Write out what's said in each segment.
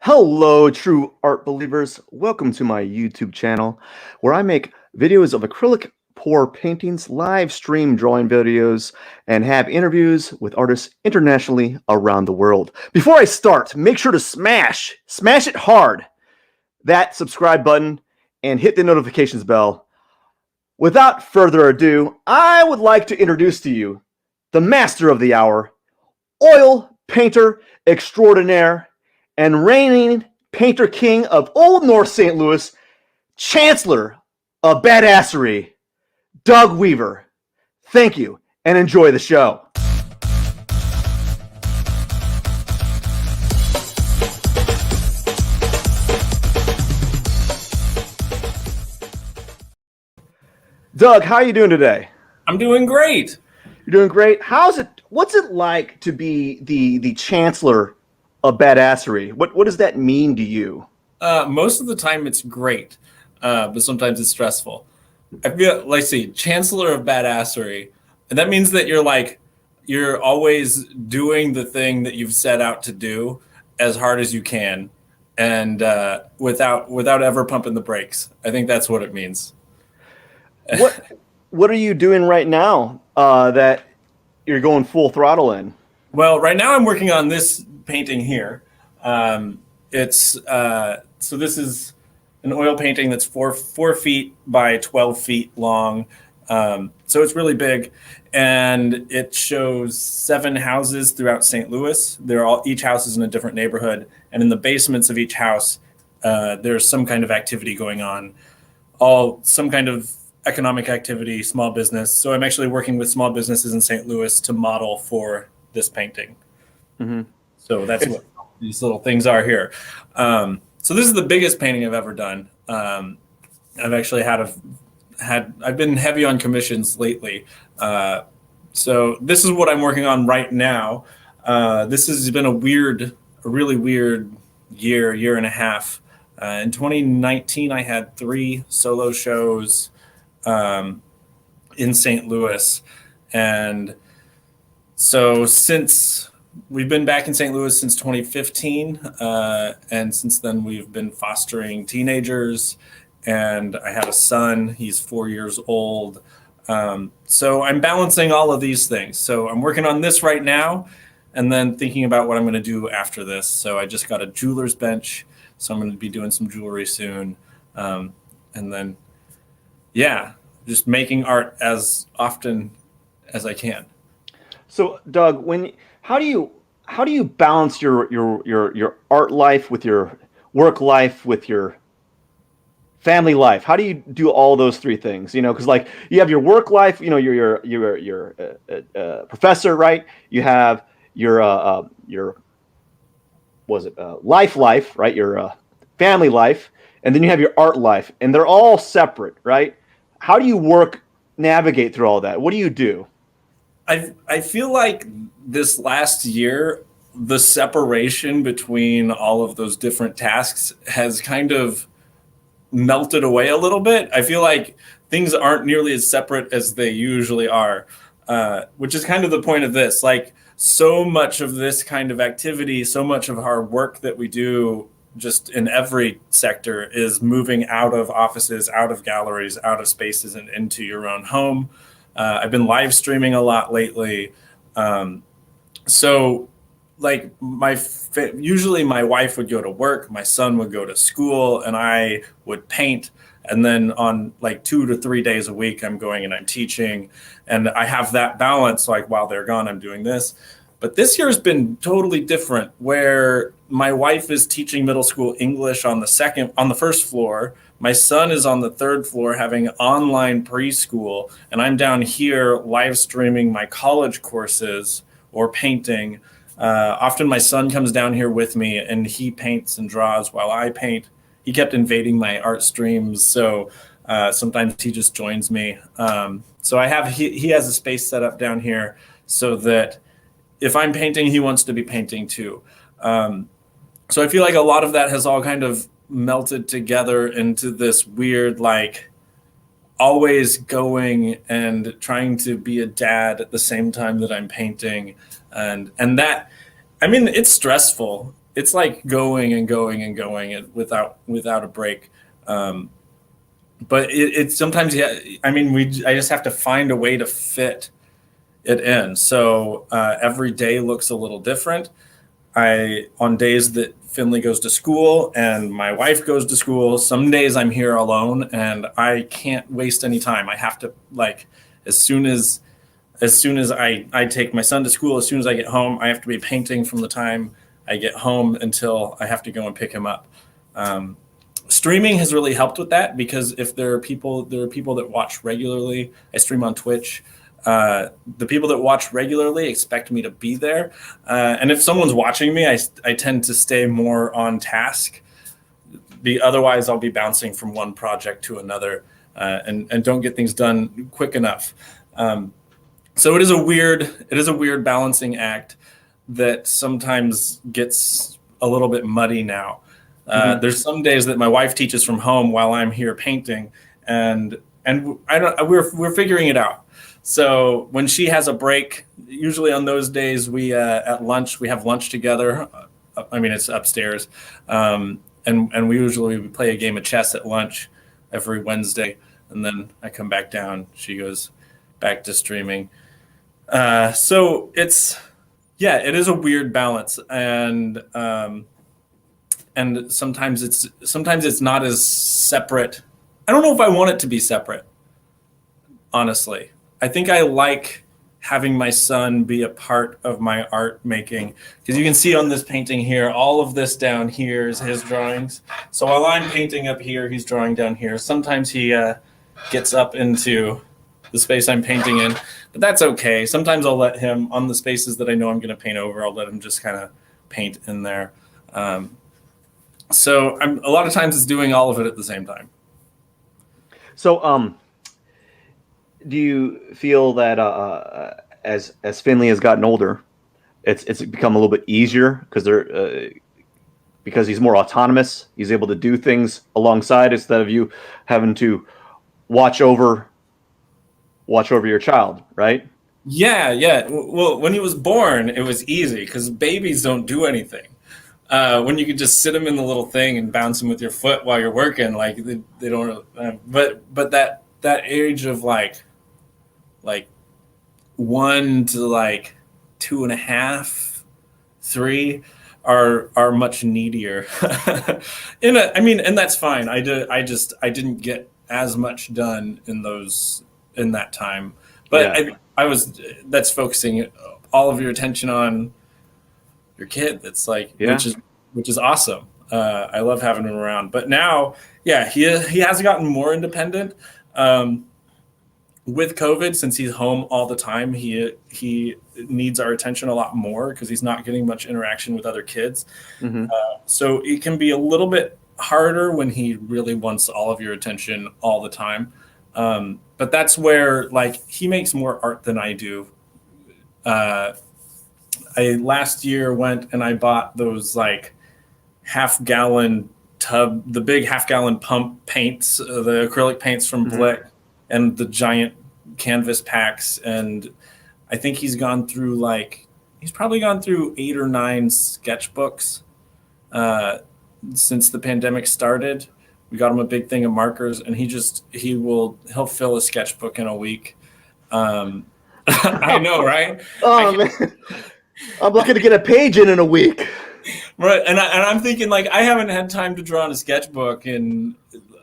Hello, true art believers. Welcome to my YouTube channel where I make videos of acrylic pour paintings, live stream drawing videos, and have interviews with artists internationally around the world. Before I start, make sure to smash it hard, that subscribe button and hit the notifications bell. Without further ado, I would like to introduce to you the master of the hour, oil painter extraordinaire, and reigning painter king of Old North St. Louis, chancellor of badassery, Doug Weaver. Thank you and enjoy the show. Doug, how are you doing today? I'm doing great. You're doing great. What's it like to be the chancellor of badassery? What does that mean to you? Most of the time it's great, but sometimes it's stressful. I feel like, chancellor of badassery, and that means that you're always doing the thing that you've set out to do as hard as you can, and without ever pumping the brakes. I think that's what it means. What are you doing right now that you're going full throttle in? Well, right now I'm working on this painting here. So this is an oil painting that's four feet by 12 feet long. So it's really big, and it shows 7 houses throughout St. Louis. Each house is in a different neighborhood, and in the basements of each house, there's some kind of activity going on, some kind of economic activity, small business. So I'm actually working with small businesses in St. Louis to model for this painting. Mm-hmm. So that's what these little things are here. So this is the biggest painting I've ever done. I've actually I've been heavy on commissions lately. So this is what I'm working on right now. This has been a really weird year and a half. In 2019, I had 3 solo shows in St. Louis. And so since we've been back in St. Louis since 2015, and since then we've been fostering teenagers, and I had a son. He's 4 years old. So I'm balancing all of these things. So I'm working on this right now and then thinking about what I'm going to do after this. So I just got a jeweler's bench, so I'm going to be doing some jewelry soon. And then, yeah, just making art as often as I can. So, Doug, how do you balance your art life with your work life with your family life? How do you do all those 3 things? Because like you have your work life, you're a professor, right? You have your life, right? Your family life, and then you have your art life, and they're all separate, right? How do you navigate through all that? What do you do? I feel like this last year, the separation between all of those different tasks has kind of melted away a little bit. I feel like things aren't nearly as separate as they usually are, which is kind of the point of this. Like, so much of this kind of activity, so much of our work that we do just in every sector is moving out of offices, out of galleries, out of spaces, and into your own home. I've been live streaming a lot lately. So like usually my wife would go to work, my son would go to school, and I would paint. And then on like 2 to 3 days a week, I'm going and I'm teaching, and I have that balance. Like while they're gone, I'm doing this. But this year has been totally different, where my wife is teaching middle school English on the first floor. My son is on the 3rd floor having online preschool, and I'm down here live streaming my college courses or painting. Often my son comes down here with me, and he paints and draws while I paint. He kept invading my art streams, so sometimes he just joins me. So he has a space set up down here so that if I'm painting, he wants to be painting too. So I feel like a lot of that has all kind of melted together into this weird, like, always going and trying to be a dad at the same time that I'm painting. And that, I mean, it's stressful. it's like going and going and going without a break. But it sometimes, yeah, I mean, I just have to find a way to fit it in. So every day looks a little different. On days that Finley goes to school and my wife goes to school, some days I'm here alone and I can't waste any time. I have to, like, as soon as I take my son to school, as soon as I get home, I have to be painting from the time I get home until I have to go and pick him up. Streaming has really helped with that, because if there are people that watch regularly. I stream on Twitch. The people that watch regularly expect me to be there. And if someone's watching me, I tend to stay more on task. Otherwise, I'll be bouncing from one project to another and don't get things done quick enough. So it is a weird balancing act that sometimes gets a little bit muddy now. There's some days that my wife teaches from home while I'm here painting, and we're figuring it out. So when she has a break, usually on those days, we at lunch we have lunch together. I mean, it's upstairs, and we usually play a game of chess at lunch every Wednesday, and then I come back down. She goes back to streaming. So it is a weird balance, and sometimes it's not as separate. I don't know if I want it to be separate, honestly. I think I like having my son be a part of my art making, because you can see on this painting here, all of this down here is his drawings. So while I'm painting up here, he's drawing down here. Sometimes he gets up into the space I'm painting in, but that's okay. Sometimes I'll let him, on the spaces that I know I'm going to paint over, I'll let him just kind of paint in there. So a lot of times it's doing all of it at the same time. So, do you feel that as Finley has gotten older, it's become a little bit easier because he's more autonomous? He's able to do things alongside instead of you having to watch over your child, right? Yeah. Well, when he was born, it was easy because babies don't do anything. When you could just sit them in the little thing and bounce them with your foot while you're working, like they don't. But that age of like 1 to like 2.5, 3 are much needier. And that's fine. I didn't get as much done in that time, but yeah. That's focusing all of your attention on your kid. That's like, yeah. which is awesome. I love having him around, but now, yeah, he has gotten more independent. With COVID, since he's home all the time, he needs our attention a lot more because he's not getting much interaction with other kids. Mm-hmm. So it can be a little bit harder when he really wants all of your attention all the time. But that's where, like, he makes more art than I do. I last year went and I bought those like half-gallon tub, the big half-gallon pump paints, the acrylic paints from Blick, and the giant canvas packs. And I think he's probably gone through 8 or 9 sketchbooks since the pandemic started. We got him a big thing of markers, and he'll fill a sketchbook in a week. I know, right? Oh, man. I'm looking to get a page in a week. Right, and I'm thinking, like, I haven't had time to draw in a sketchbook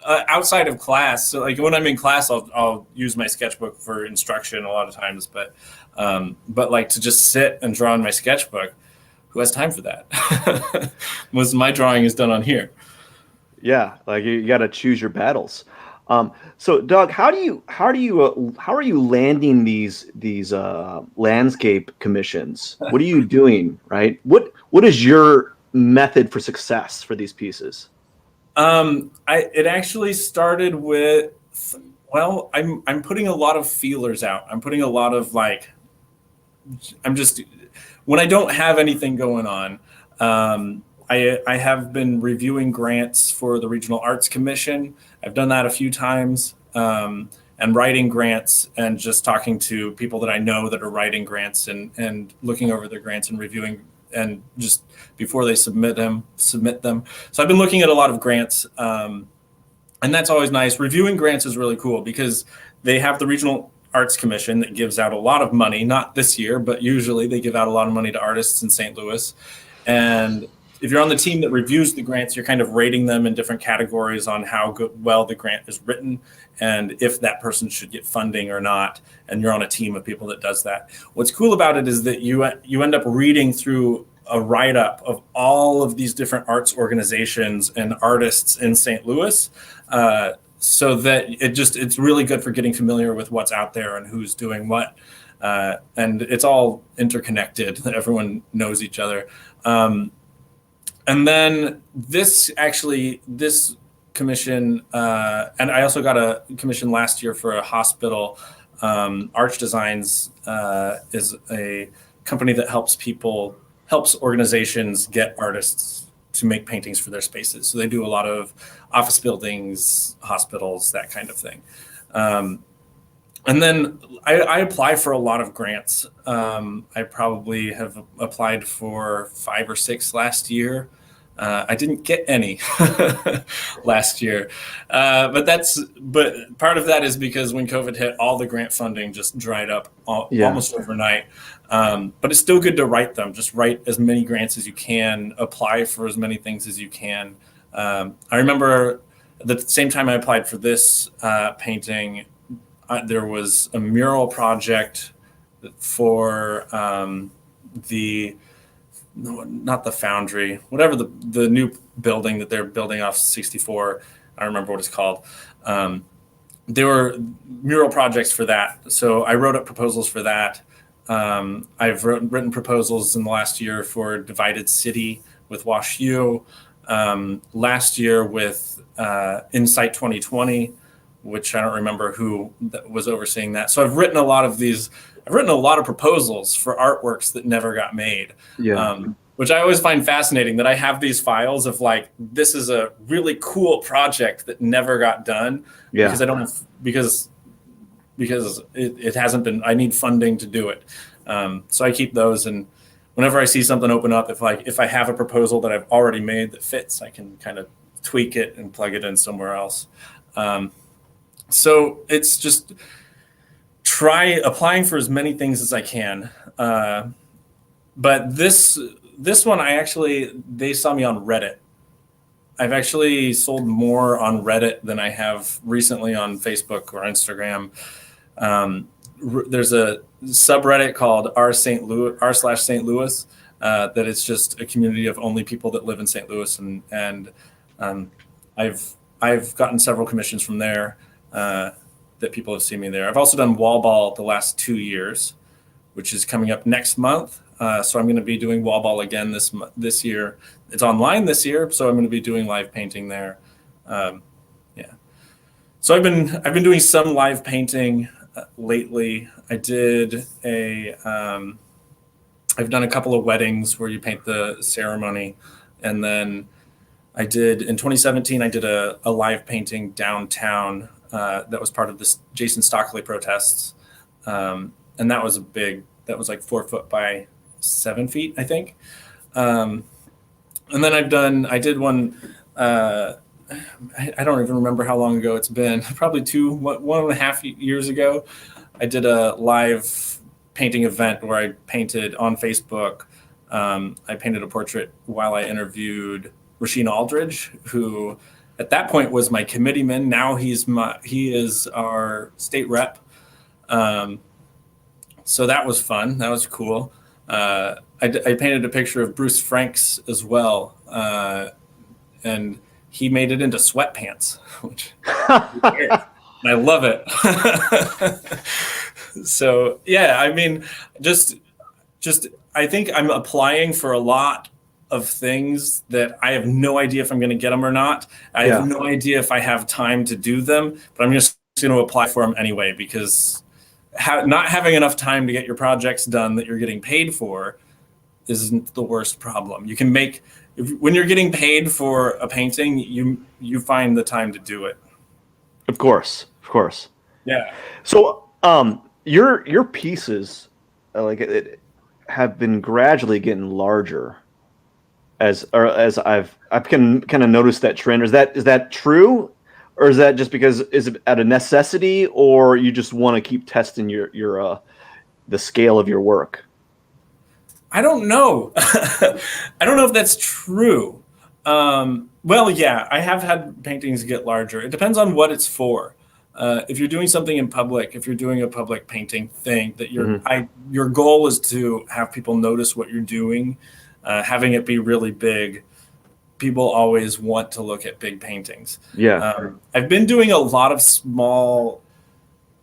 outside of class. So, like, when I'm in class, I'll use my sketchbook for instruction a lot of times. But like, to just sit and draw in my sketchbook, who has time for that? Most of my drawing is done on here. Yeah, like you got to choose your battles. So, Doug, how are you landing these landscape commissions? What are you doing, right? What is your method for success for these pieces? It actually started with, well, I'm putting a lot of feelers out. I'm putting a lot of when I don't have anything going on. I have been reviewing grants for the Regional Arts Commission. I've done that a few times, and writing grants and just talking to people that I know that are writing grants and looking over their grants and reviewing and just before they submit them. So I've been looking at a lot of grants, and that's always nice. Reviewing grants is really cool because they have the Regional Arts Commission that gives out a lot of money, not this year, but usually they give out a lot of money to artists in St. Louis. And if you're on the team that reviews the grants, you're kind of rating them in different categories on how well the grant is written and if that person should get funding or not. And you're on a team of people that does that. What's cool about it is that you end up reading through a write-up of all of these different arts organizations and artists in St. Louis, so that it's really good for getting familiar with what's out there and who's doing what. And it's all interconnected. Everyone knows each other. And then this commission, and I also got a commission last year for a hospital. Arch Designs is a company that helps organizations get artists to make paintings for their spaces. So they do a lot of office buildings, hospitals, that kind of thing. And then I apply for a lot of grants. I probably have applied for 5 or 6 last year. I didn't get any last year, but part of that is because when COVID hit, all the grant funding just dried up almost overnight. But it's still good to write them. Just write as many grants as you can, apply for as many things as you can. I remember at the same time I applied for this painting, there was a mural project for not the Foundry, whatever the new building that they're building off 64. I don't remember what it's called. There were mural projects for that. So I wrote up proposals for that. I've written proposals in the last year for Divided City with Wash U. Last year with Insight 2020, which I don't remember who was overseeing that. So I've written a lot of proposals for artworks that never got made, which I always find fascinating, that I have these files of like, this is a really cool project that never got done because I don't have, because it hasn't been, I need funding to do it. So I keep those, and whenever I see something open up, if I have a proposal that I've already made that fits, I can kind of tweak it and plug it in somewhere else. So it's just try applying for as many things as I can. But this one, they saw me on Reddit. I've actually sold more on Reddit than I have recently on Facebook or Instagram. There's a subreddit called r/St. Louis, that it's just a community of only people that live in St. Louis, and I've gotten several commissions from there. That people have seen me there. I've also done wall ball the last 2 years, which is coming up next month. So I'm going to be doing wall ball again this year. It's online this year, so I'm going to be doing live painting there. So I've been doing some live painting lately. I've done a couple of weddings where you paint the ceremony, and then in 2017 I did a live painting downtown. That was part of this Jason Stockley protests. And that was like 4 foot by 7 feet, I think. And then I did one, I don't even remember how long ago it's been, probably 1.5 years ago. I did a live painting event where I painted on Facebook. I painted a portrait while I interviewed Rasheen Aldridge, who at that point was my committeeman. Now he is our state rep. So that was fun. That was cool. I painted a picture of Bruce Franks as well. And he made it into sweatpants, which I love it. So yeah, I mean, just I think I'm applying for a lot of things that I have no idea if I'm going to get them or not. I have no idea if I have time to do them, but I'm just going to apply for them anyway, because not having enough time to get your projects done that you're getting paid for isn't the worst problem. You can when you're getting paid for a painting, you find the time to do it. Of course. Yeah. So your pieces, have been gradually getting larger as I've kind of noticed that trend. Is that true, or is that just because is it out of necessity, or you just want to keep testing your the scale of your work? I don't know. I don't know if that's true. Well, yeah, I have had paintings get larger. It depends on what it's for. If you're doing something in public, if you're doing a public painting thing, that your goal is to have people notice what you're doing, having it be really big. People always want to look at big paintings. Yeah. I've been doing a lot of small,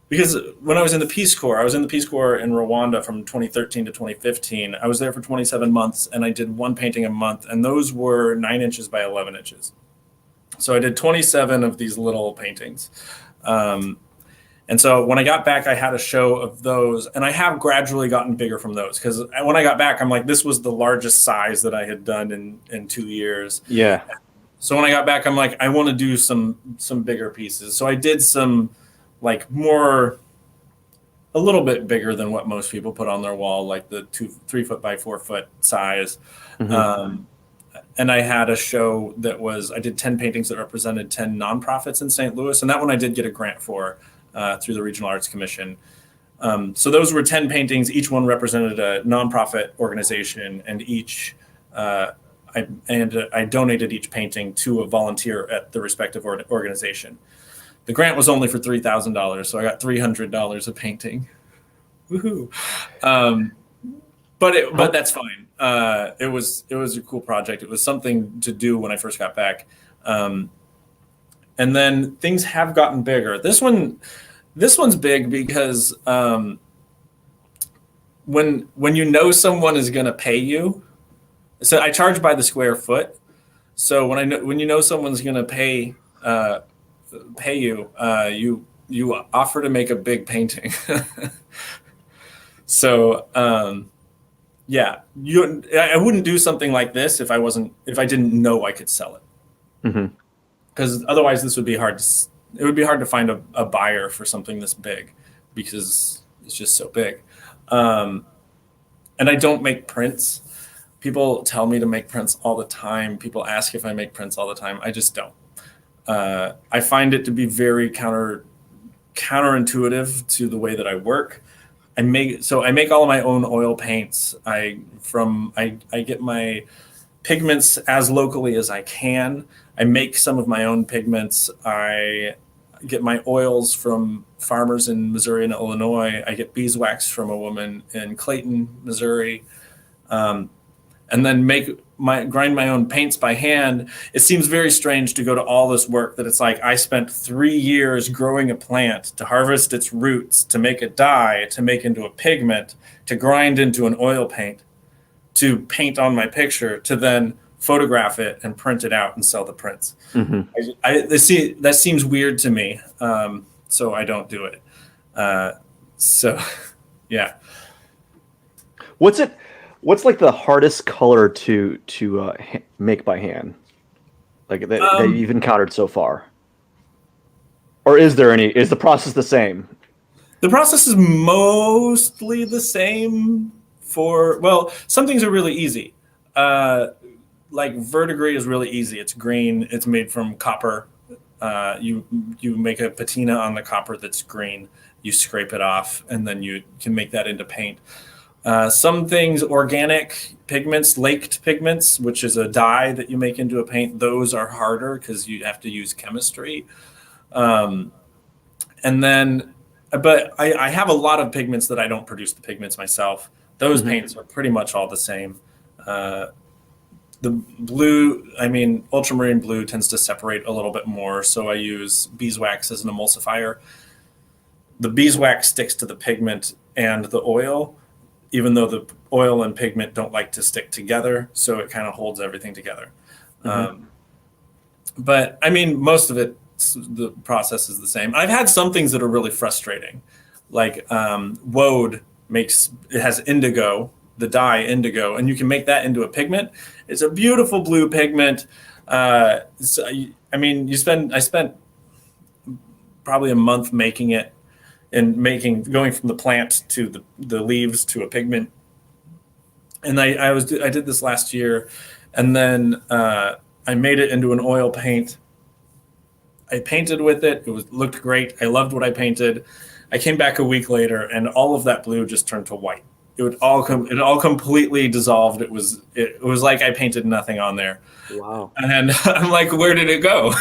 because when I was in the Peace Corps, I was in the Peace Corps in Rwanda from 2013 to 2015. I was there for 27 months, and I did one painting a month, and those were 9 inches by 11 inches. So I did 27 of these little paintings. And so when I got back, I had a show of those, and I have gradually gotten bigger from those, because when I got back, I'm like, this was the largest size that I had done in 2 years. Yeah. So when I got back, I'm like, I want to do some bigger pieces. So I did some like more, a little bit bigger than what most people put on their wall, like the 3 foot by 4 foot size. And I had a show that I did 10 paintings that represented 10 nonprofits in St. Louis. And that one I did get a grant for through the Regional Arts Commission. So those were 10 paintings. Each one represented a nonprofit organization, and I donated each painting to a volunteer at the respective organization. The grant was only for $3,000, so I got $300 a painting. Woohoo! But that's fine. It was a cool project. It was something to do when I first got back, and then things have gotten bigger. This one's big because when you know someone is going to pay you, so I charge by the square foot. So when you know someone's going to pay you, you offer to make a big painting. So yeah, I wouldn't do something like this if I didn't know I could sell it. Because otherwise this would be hard it would be hard to find a buyer for something this big, because it's just so big. And I don't make prints. People tell me to make prints all the time. People ask if I make prints all the time. I just don't. I find it to be very counterintuitive to the way that I work. I make all of my own oil paints. I get my pigments as locally as I can. I make some of my own pigments. I get my oils from farmers in Missouri and Illinois. I get beeswax from a woman in Clayton, Missouri. And then grind my own paints by hand. It seems very strange to go to all this work that it's like I spent 3 years growing a plant to harvest its roots, to make a dye, to make into a pigment, to grind into an oil paint, to paint on my picture, to then photograph it and print it out and sell the prints. That seems weird to me, so I don't do it. So, yeah. What's like the hardest color to make by hand, like that you've encountered so far? Or is the process the same? The process is mostly the same some things are really easy. Like verdigris is really easy. It's green. It's made from copper. You make a patina on the copper that's green. You scrape it off, and then you can make that into paint. Some things, organic pigments, laked pigments, which is a dye that you make into a paint, those are harder because you have to use chemistry. But I have a lot of pigments that I don't produce the pigments myself. Those paints are pretty much all the same. The blue, ultramarine blue tends to separate a little bit more, so I use beeswax as an emulsifier. The beeswax sticks to the pigment and the oil, even though the oil and pigment don't like to stick together, so it kind of holds everything together. But most of it, the process is the same. I've had some things that are really frustrating, like woad it has indigo, the dye indigo, and you can make that into a pigment. It's a beautiful blue pigment. I spent probably a month making it, and going from the plant to the leaves to a pigment. And I did this last year, and then I made it into an oil paint. I painted with it. It looked great. I loved what I painted. I came back a week later, and all of that blue just turned to white. It all completely dissolved. It was like I painted nothing on there. Wow. And I'm like, where did it go?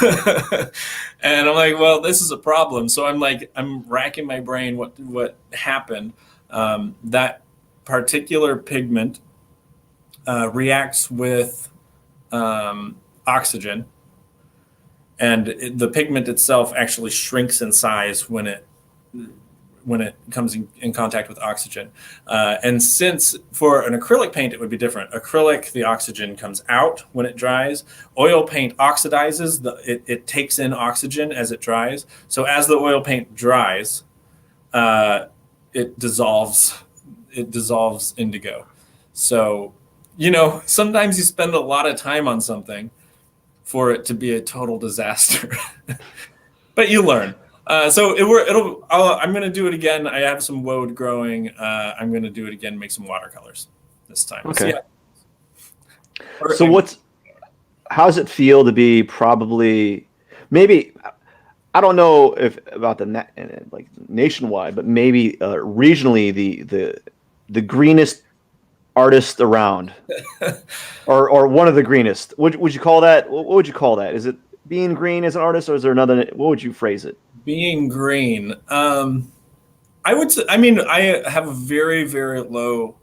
And I'm like, well, this is a problem. So I'm racking my brain what happened. That particular pigment reacts with oxygen, and the pigment itself actually shrinks in size when it comes in contact with oxygen. And since for an acrylic paint, it would be different. Acrylic, the oxygen comes out when it dries. Oil paint oxidizes, it takes in oxygen as it dries. So as the oil paint dries, it dissolves indigo. So, sometimes you spend a lot of time on something for it to be a total disaster, but you learn. So I'm going to do it again. I have some woad growing. I'm going to do it again, make some watercolors this time. Okay. So, yeah. How does it feel to be maybe, I don't know if about like nationwide, but maybe regionally the greenest artist around, or one of the greenest? Would you call that? What would you call that? Is it being green as an artist, or is there another? What would you phrase it? Being green. I would say, I have a very, very low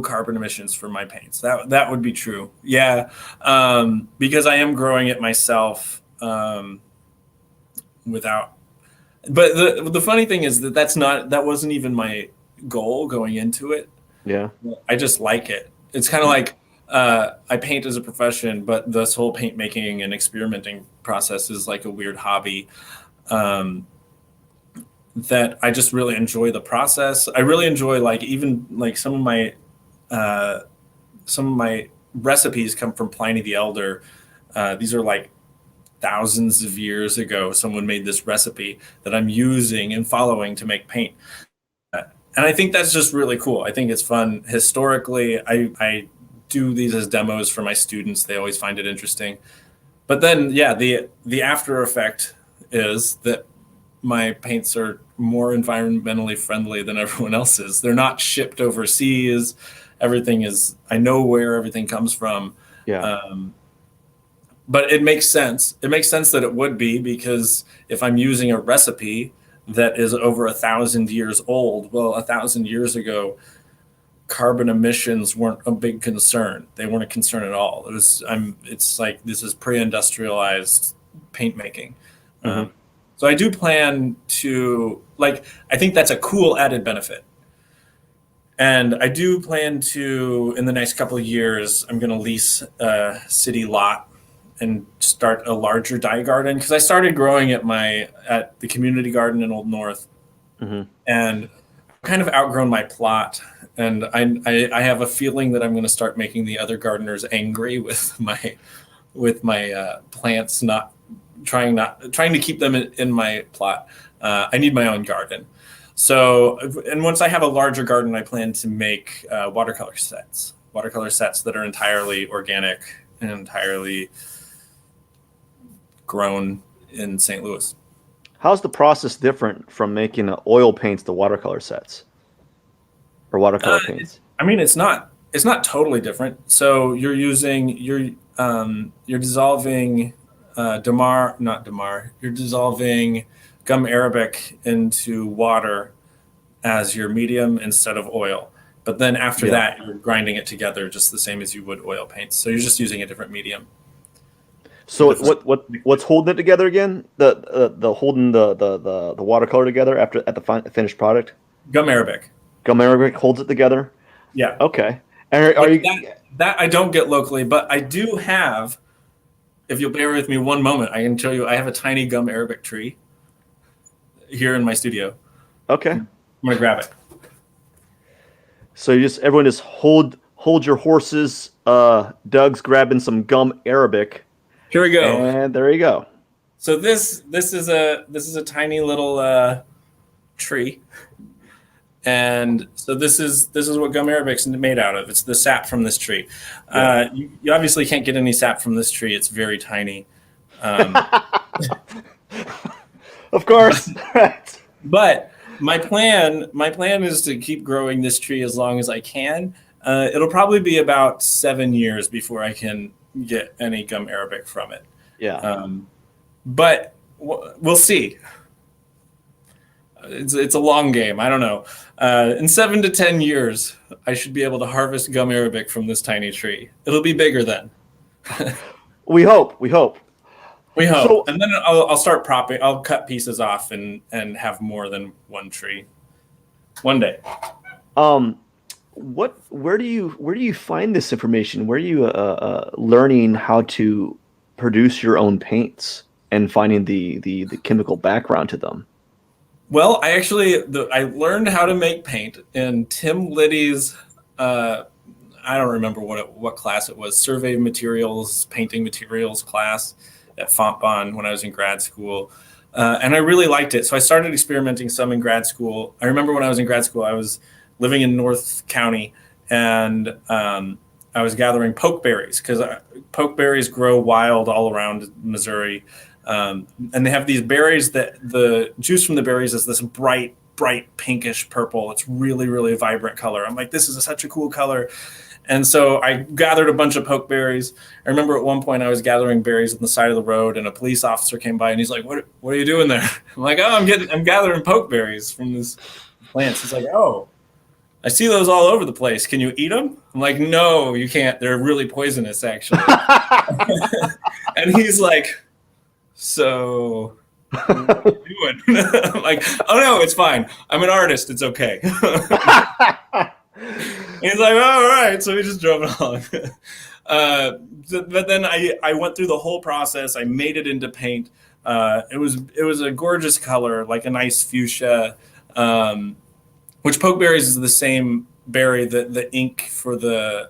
carbon emissions for my paints. That would be true. Yeah. Because I am growing it myself, but the funny thing is that wasn't even my goal going into it. Yeah. I just like it. It's kind of like, I paint as a profession, but this whole paint making and experimenting process is like a weird hobby, that I just really enjoy the process. I really enjoy even some of my recipes come from Pliny the Elder. These are like thousands of years ago. Someone made this recipe that I'm using and following to make paint. And I think that's just really cool. I think it's fun. Historically, I do these as demos for my students. They always find it interesting. But then, yeah, the after effect is that my paints are more environmentally friendly than everyone else's. They're not shipped overseas. I know where everything comes from. Yeah. But it makes sense. It makes sense that it would be, because if I'm using a recipe that is over 1,000 years old, well, 1,000 years ago, carbon emissions weren't a big concern. They weren't a concern at all. It's like, this is pre-industrialized paint making. Mm-hmm. So I do plan to, I think that's a cool added benefit. And I do plan to, in the next couple of years, I'm going to lease a city lot and start a larger dye garden, because I started growing at the community garden in Old North, mm-hmm. and kind of outgrown my plot. And I have a feeling that I'm going to start making the other gardeners angry with my plants, trying to keep them in my plot. I need my own garden. So, and once I have a larger garden, I plan to make watercolor sets that are entirely organic and entirely grown in St. Louis. How's the process different from making oil paints to watercolor sets or watercolor paints? It's not totally different. So you're dissolving you're dissolving gum arabic into water as your medium instead of oil. But then after that, you're grinding it together just the same as you would oil paints. So you're just using a different medium. So what's holding it together again? The holding the watercolor together at the finished product? Gum arabic. Gum arabic holds it together? Yeah. Okay. And are you that I don't get locally, but I do have, if you'll bear with me one moment, I can show you, I have a tiny gum arabic tree here in my studio. Okay. I'm gonna grab it. So everyone just hold your horses. Doug's grabbing some gum arabic. Here we go. And there you go. So this is a tiny little tree. And so this is what gum arabic's made out of. It's the sap from this tree. Yeah. You obviously can't get any sap from this tree. It's very tiny. Um, Of course. Right. but my plan is to keep growing this tree as long as I can. It'll probably be about 7 years before I can get any gum arabic from it. Yeah. But we'll see. It's a long game. I don't know. In 7 to 10 years, I should be able to harvest gum arabic from this tiny tree. It'll be bigger then. We hope. We hope. We hope. So, And then I'll start propping. I'll cut pieces off and have more than one tree one day. um, where do you find this information? Where are you learning how to produce your own paints and finding the chemical background to them? Well, I learned how to make paint in Tim Liddy's. I don't remember what class it was. Survey materials, painting materials class at Fontbonne when I was in grad school, and I really liked it. So I started experimenting some in grad school. I remember when I was in grad school, I was living in North County, and I was gathering pokeberries because pokeberries grow wild all around Missouri. And they have these berries that the juice from the berries is this bright, pinkish purple. It's really, really vibrant color. I'm like, this is such a cool color. And so I gathered a bunch of pokeberries. I remember at one point I was gathering berries on the side of the road, and a police officer came by and he's like, "What are you doing there?" I'm like, "Oh, I'm gathering pokeberries from this plants." He's like, "Oh, I see those all over the place. Can you eat them?" I'm like, "No, you can't. They're really poisonous, actually." And he's like, "So what are you doing?" I'm like, "Oh no, it's fine. I'm an artist. It's okay." He's like, "Oh, all right." So we just drove along. But then I went through the whole process. I made it into paint. It was a gorgeous color, like a nice fuchsia. Which pokeberries is the same berry that the ink for the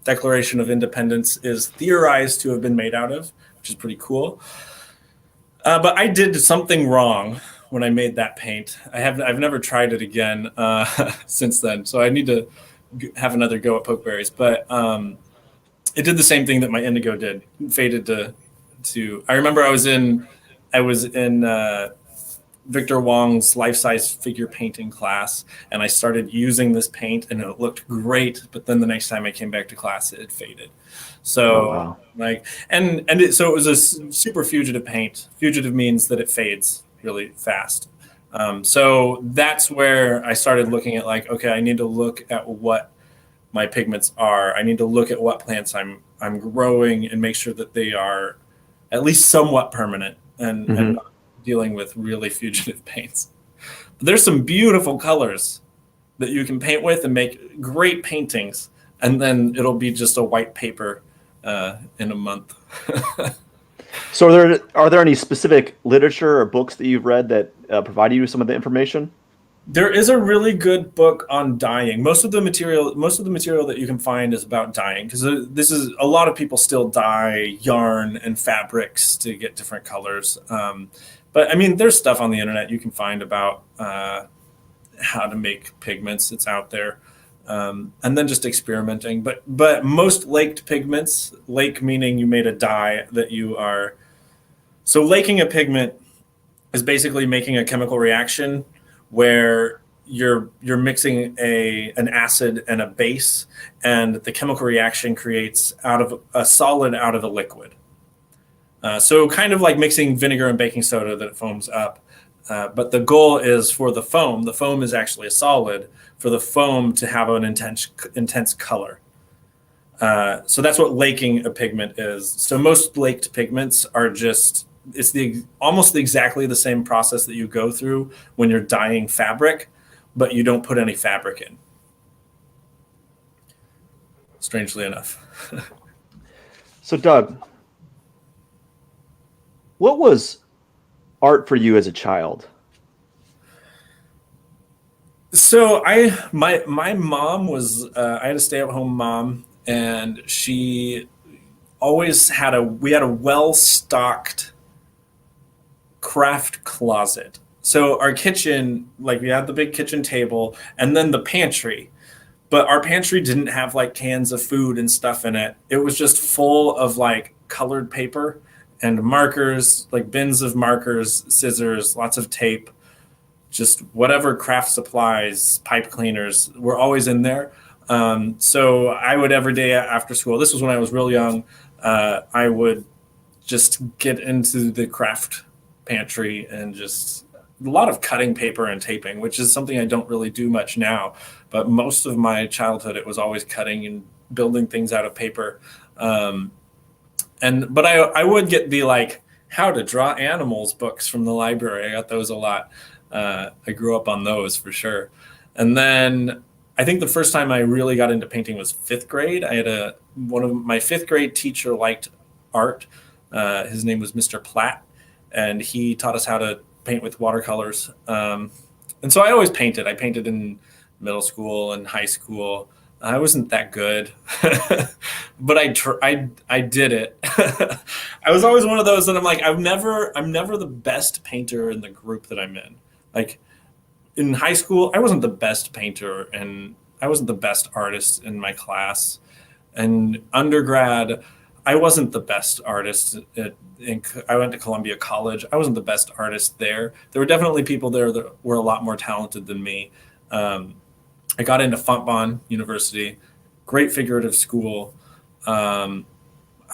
Declaration of Independence is theorized to have been made out of, which is pretty cool. But I did something wrong when I made that paint. I've never tried it again since then, so I need to have another go at pokeberries. But it did the same thing that my indigo did. It faded to. I remember I was in Victor Wong's life-size figure painting class, and I started using this paint, and it looked great. But then the next time I came back to class, it faded. So Oh, wow. so it was a super fugitive paint. Fugitive means that it fades really fast. So that's where I started looking at like, okay, I need to look at what my pigments are. I need to look at what plants I'm growing and make sure that they are at least somewhat permanent and not dealing with really fugitive paints. But there's some beautiful colors that you can paint with and make great paintings, and then it'll be just a white paper in a month. So, are there any specific literature or books that you've read that provide you with some of the information? There is a really good book on dyeing. Most of the material that you can find is about dyeing, because this is a lot of people still dye yarn and fabrics to get different colors. But I mean, there's stuff on the internet you can find about how to make pigments. It's out there, and then just experimenting. But most laked pigments, lake meaning you made a dye that you are. So laking a pigment is basically making a chemical reaction where you're mixing an acid and a base, and the chemical reaction creates out of a solid out of a liquid. So kind of like mixing vinegar and baking soda that it foams up. But the goal is for the foam. The foam is actually a solid, for the foam to have an intense color. So that's what laking a pigment is. So most laked pigments are just, it's almost exactly the same process that you go through when you're dyeing fabric, but you don't put any fabric in. Strangely enough. So, Doug, what was art for you as a child? So my mom was I had a stay-at-home mom, and she always we had a well-stocked craft closet. So our kitchen, like we had the big kitchen table and then the pantry, but our pantry didn't have like cans of food and stuff in it. It was just full of like colored paper and markers, like bins of markers, scissors, lots of tape, just whatever craft supplies, pipe cleaners were always in there. So I would every day after school, this was when I was real young, I would just get into the craft pantry and just a lot of cutting paper and taping, which is something I don't really do much now. But most of my childhood, it was always cutting and building things out of paper. But I would get the like how to draw animals books from the library. I got those a lot. I grew up on those for sure. And then I think the first time I really got into painting was fifth grade. I had one of my fifth grade teacher liked art. His name was Mr. Platt, and he taught us how to paint with watercolors. And so I always painted. I painted in middle school and high school. I wasn't that good, but I did it. I was always one of those that I'm like, I'm never the best painter in the group that I'm in. Like in high school, I wasn't the best painter and I wasn't the best artist in my class. And undergrad, I wasn't the best artist. I went to Columbia College. I wasn't the best artist there. There were definitely people there that were a lot more talented than me. I got into Fontbonne University, great figurative school. I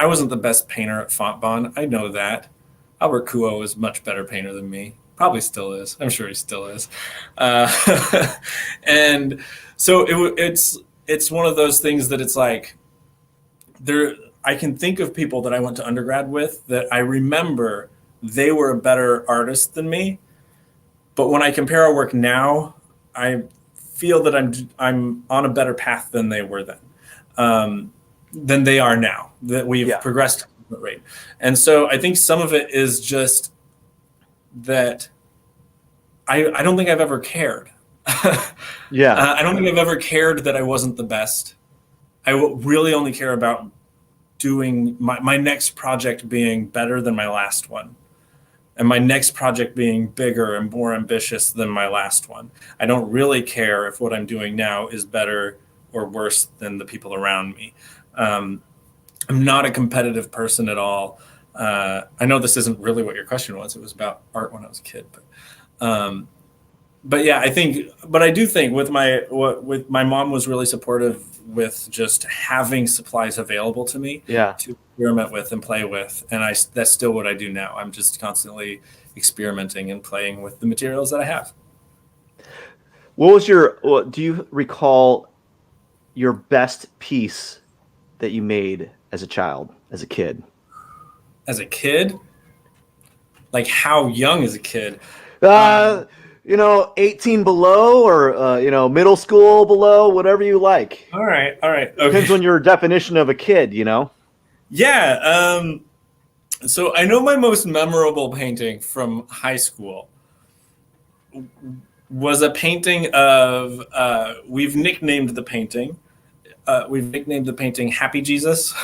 wasn't the best painter at Fontbonne. I know that. Albert Kuo is a much better painter than me. Probably still is. I'm sure he still is. And so it's one of those things that it's like I can think of people that I went to undergrad with that I remember they were a better artist than me. But when I compare our work now, I feel that I'm on a better path than they were then, than they are now, that we've progressed at a rate. And so I think some of it is just that I don't think I've ever cared. I don't think I've ever cared that I wasn't the best. I really only care about doing my next project being better than my last one. And my next project being bigger and more ambitious than my last one. I don't really care if what I'm doing now is better or worse than the people around me. I'm not a competitive person at all. I know this isn't really what your question was. It was about art when I was a kid. But yeah, I do think with my mom was really supportive with just having supplies available to me to experiment with and play with. And that's still what I do now. I'm just constantly experimenting and playing with the materials that I have. Do you recall your best piece that you made as a child, as a kid? As a kid? Like how young as a kid? 18 below or, middle school below, whatever you like. All right. Okay. Depends on your definition of a kid, Yeah. So I know my most memorable painting from high school was a painting of, we've nicknamed the painting Happy Jesus.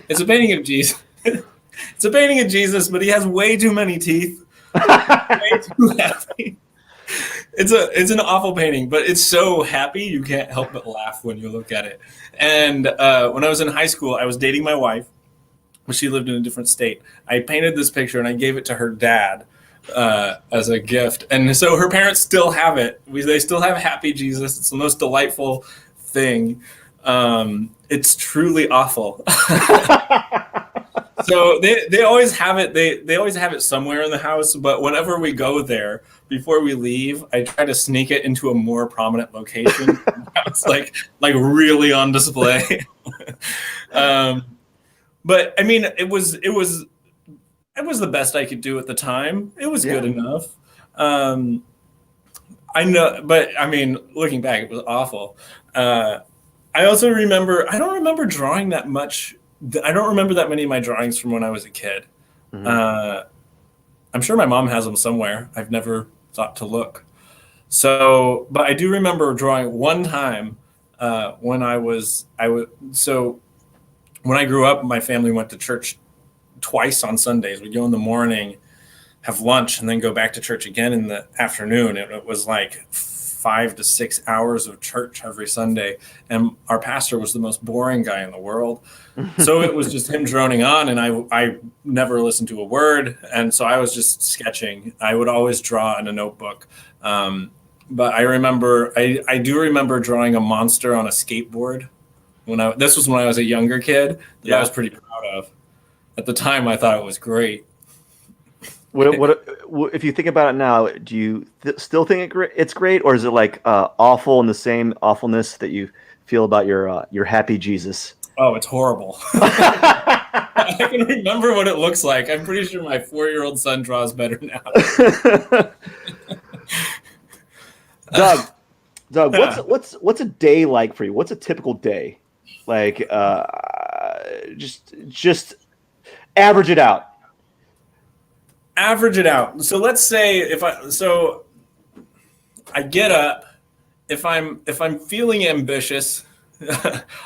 It's a painting of Jesus. It's a painting of Jesus, but he has way too many teeth. Way too happy. It's an awful painting, but it's so happy you can't help but laugh when you look at it. And when I was in high school, I was dating my wife, but she lived in a different state. I painted this picture and I gave it to her dad as a gift, and so her parents still have it. They still have Happy Jesus. It's the most delightful thing. It's truly awful. So they always have it. They always have it somewhere in the house. But whenever we go there, before we leave, I try to sneak it into a more prominent location. It's like really on display. But I mean, it was the best I could do at the time. It was good enough. I know, but I mean, looking back, it was awful. I also remember. I don't remember drawing that much. I don't remember that many of my drawings from when I was a kid. Mm-hmm. I'm sure my mom has them somewhere. I've never thought to look. So, but I do remember drawing one time when when I grew up, my family went to church twice on Sundays. We'd go in the morning have lunch, and then go back to church again in the afternoon. It was like 5 to 6 hours of church every Sunday. And our pastor was the most boring guy in the world. So it was just him droning on, and I never listened to a word. And so I was just sketching. I would always draw in a notebook. But I do remember drawing a monster on a skateboard. This was when I was a younger kid that I was pretty proud of. At the time, I thought it was great. What if you think about it now? Do you still think it's great, or is it like awful in the same awfulness that you feel about your happy Jesus? Oh, it's horrible. I can remember what it looks like. I'm pretty sure my 4-year-old son draws better now. Doug, what's a day like for you? What's a typical day? Like, just average it out. Average it out. So let's say I get up. If I'm feeling ambitious,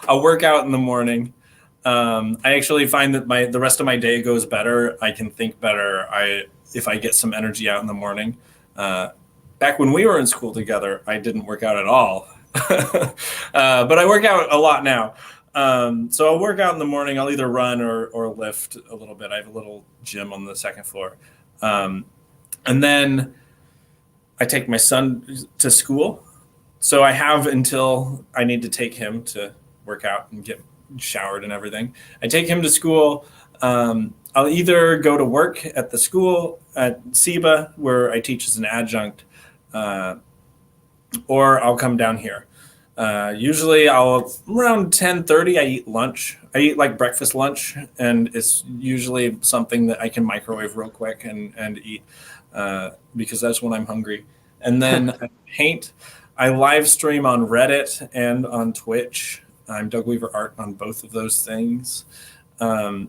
I'll work out in the morning. I actually find that the rest of my day goes better. I can think better. If I get some energy out in the morning. Back when we were in school together, I didn't work out at all, but I work out a lot now. So I'll work out in the morning. I'll either run or lift a little bit. I have a little gym on the second floor. And then I take my son to school. So I have until I need to take him to work out and get showered and everything. I take him to school. I'll either go to work at the school at SEBA, where I teach as an adjunct, or I'll come down here. Usually around 10:30, I eat lunch. I eat like breakfast lunch, and it's usually something that I can microwave real quick and eat because that's when I'm hungry. And then I paint. I live stream on Reddit and on Twitch. I'm Doug Weaver Art on both of those things. I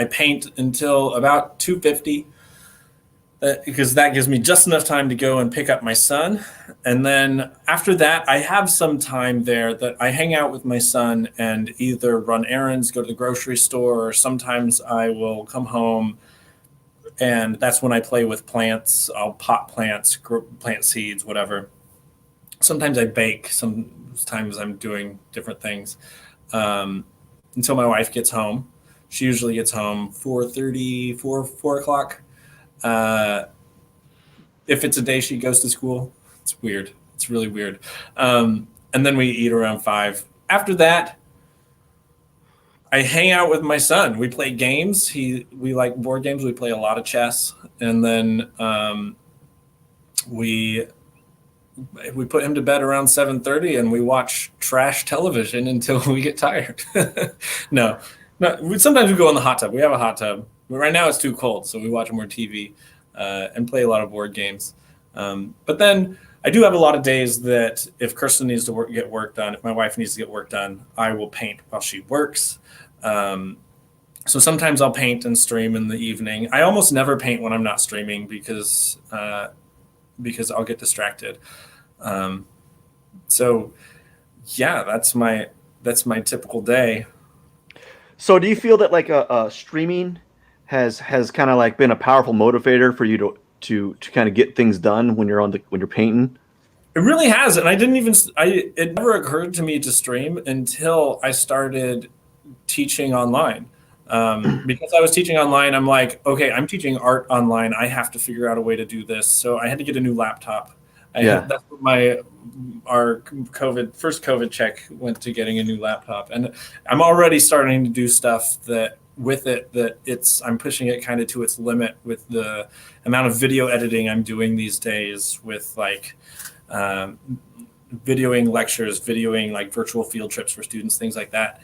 paint until about 2:50. Because that gives me just enough time to go and pick up my son. And then after that, I have some time there that I hang out with my son and either run errands, go to the grocery store, or sometimes I will come home, and that's when I play with plants. I'll pot plants, plant seeds, whatever. Sometimes I bake. Sometimes I'm doing different things until my wife gets home. She usually gets home 4:30, 4 o'clock. If it's a day she goes to school, it's weird. It's really weird. And then we eat around 5. After that, I hang out with my son. We play games. We like board games. We play a lot of chess. And then we put him to bed around 7:30, and we watch trash television until we get tired. No. Sometimes we go in the hot tub. We have a hot tub. But right now it's too cold, so we watch more TV and play a lot of board games. But then I do have a lot of days that if Kirsten needs to get work done, if my wife needs to get work done, I will paint while she works. So sometimes I'll paint and stream in the evening. I almost never paint when I'm not streaming because I'll get distracted. So yeah, that's my typical day. So do you feel that like streaming has kind of like been a powerful motivator for you to kind of get things done when you're painting? It really has, and it never occurred to me to stream until I started teaching online. Because I was teaching online, I'm like, okay, I'm teaching art online. I have to figure out a way to do this. So I had to get a new laptop. That's what our first COVID check went to, getting a new laptop. And I'm already starting to do stuff I'm pushing it kind of to its limit with the amount of video editing I'm doing these days, with like videoing lectures, videoing like virtual field trips for students, things like that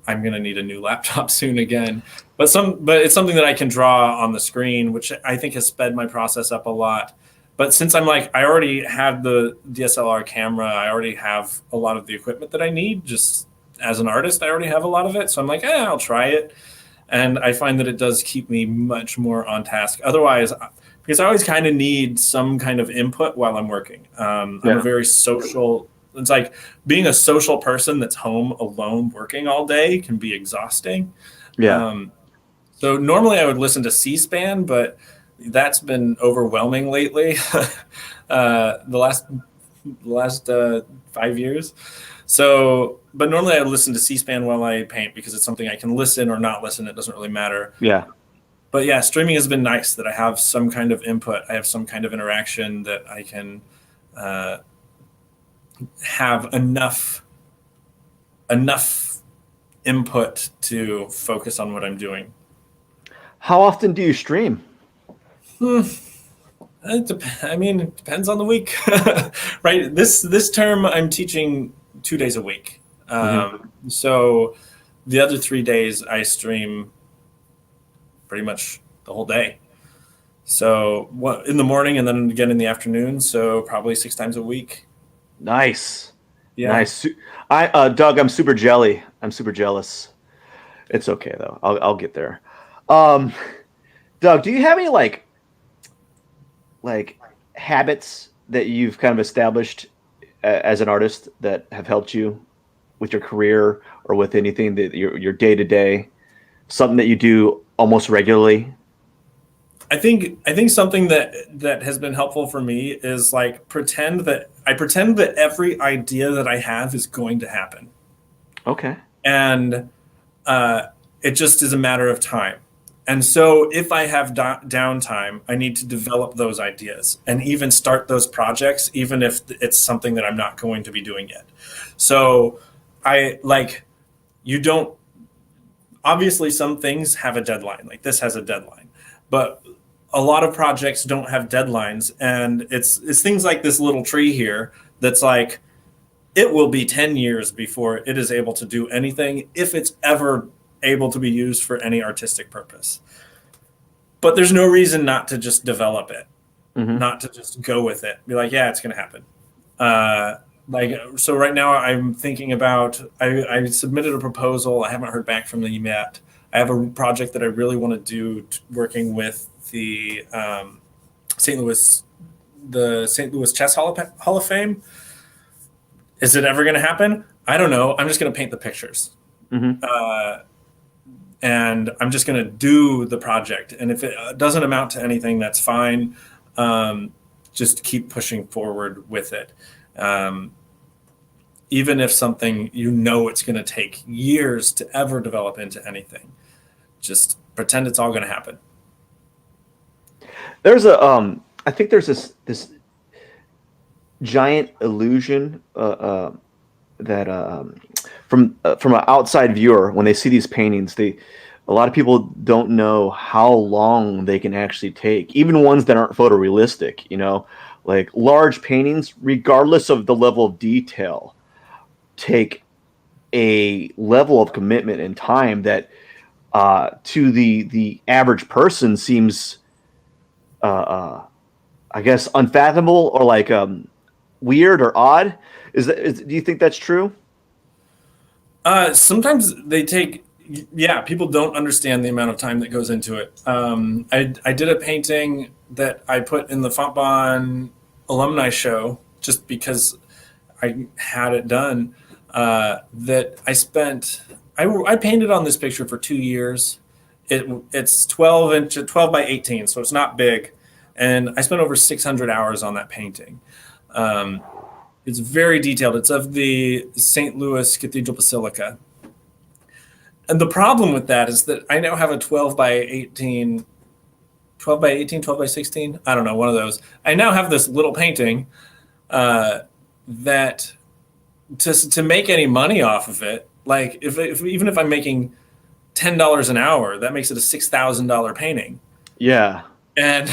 I'm going to need a new laptop soon again. But it's something that I can draw on the screen, which I think has sped my process up a lot. But since I already have the DSLR camera, I already have a lot of the equipment that I need. Just as an artist, I already have a lot of it. So I'm like, I'll try it. And I find that it does keep me much more on task. Otherwise, because I always kind of need some kind of input while I'm working. I'm a very social. It's like being a social person that's home alone working all day can be exhausting. Yeah. So normally I would listen to C-SPAN, but that's been overwhelming lately. The last 5 years. So, but normally I would listen to C-SPAN while I paint because it's something I can listen or not listen. It doesn't really matter. Yeah. But yeah, streaming has been nice that I have some kind of input. I have some kind of interaction that I can have enough input to focus on what I'm doing. How often do you stream? It depends on the week, right? This term, I'm teaching 2 days a week. So the other 3 days I stream pretty much the whole day. So what in the morning and then again in the afternoon. So probably 6 times a week. Nice. Yeah. Nice. Doug, I'm super jealous. It's okay though. I'll get there. Doug, do you have any like habits that you've kind of established as an artist that have helped you with your career or with anything that your day to day, something that you do almost regularly? I think something that has been helpful for me is like pretend that every idea that I have is going to happen. Okay. And it just is a matter of time. And so if I have downtime, I need to develop those ideas and even start those projects, even if it's something that I'm not going to be doing yet. So obviously some things have a deadline, like this has a deadline, but a lot of projects don't have deadlines. And it's things like this little tree here that's like, it will be 10 years before it is able to do anything, if it's ever able to be used for any artistic purpose. But there's no reason not to just develop it, not to just go with it. Be like, yeah, it's going to happen. So right now I'm thinking about, I submitted a proposal. I haven't heard back from them yet. I have a project that I really want to do working with the St. Louis Chess Hall of Fame. Is it ever going to happen? I don't know. I'm just going to paint the pictures. And I'm just going to do the project. And if it doesn't amount to anything, that's fine. Just keep pushing forward with it. Even if something, it's going to take years to ever develop into anything, just pretend it's all going to happen. There's I think there's this giant illusion that from an outside viewer, when they see these paintings, a lot of people don't know how long they can actually take, even ones that aren't photorealistic, like large paintings, regardless of the level of detail, take a level of commitment and time that to the average person seems I guess unfathomable or like weird or odd. Do you think that's true? Sometimes people don't understand the amount of time that goes into it. I did a painting that I put in the Fontbonne alumni show just because I had it done, that I painted on this picture for 2 years. It's 12 by 18, so it's not big. And I spent over 600 hours on that painting. It's very detailed. It's of the St. Louis Cathedral Basilica. And the problem with that is that I now have a 12 by 16, I don't know, one of those. I now have this little painting that to make any money off of it, like even if I'm making $10 an hour, that makes it a $6,000 painting. Yeah. And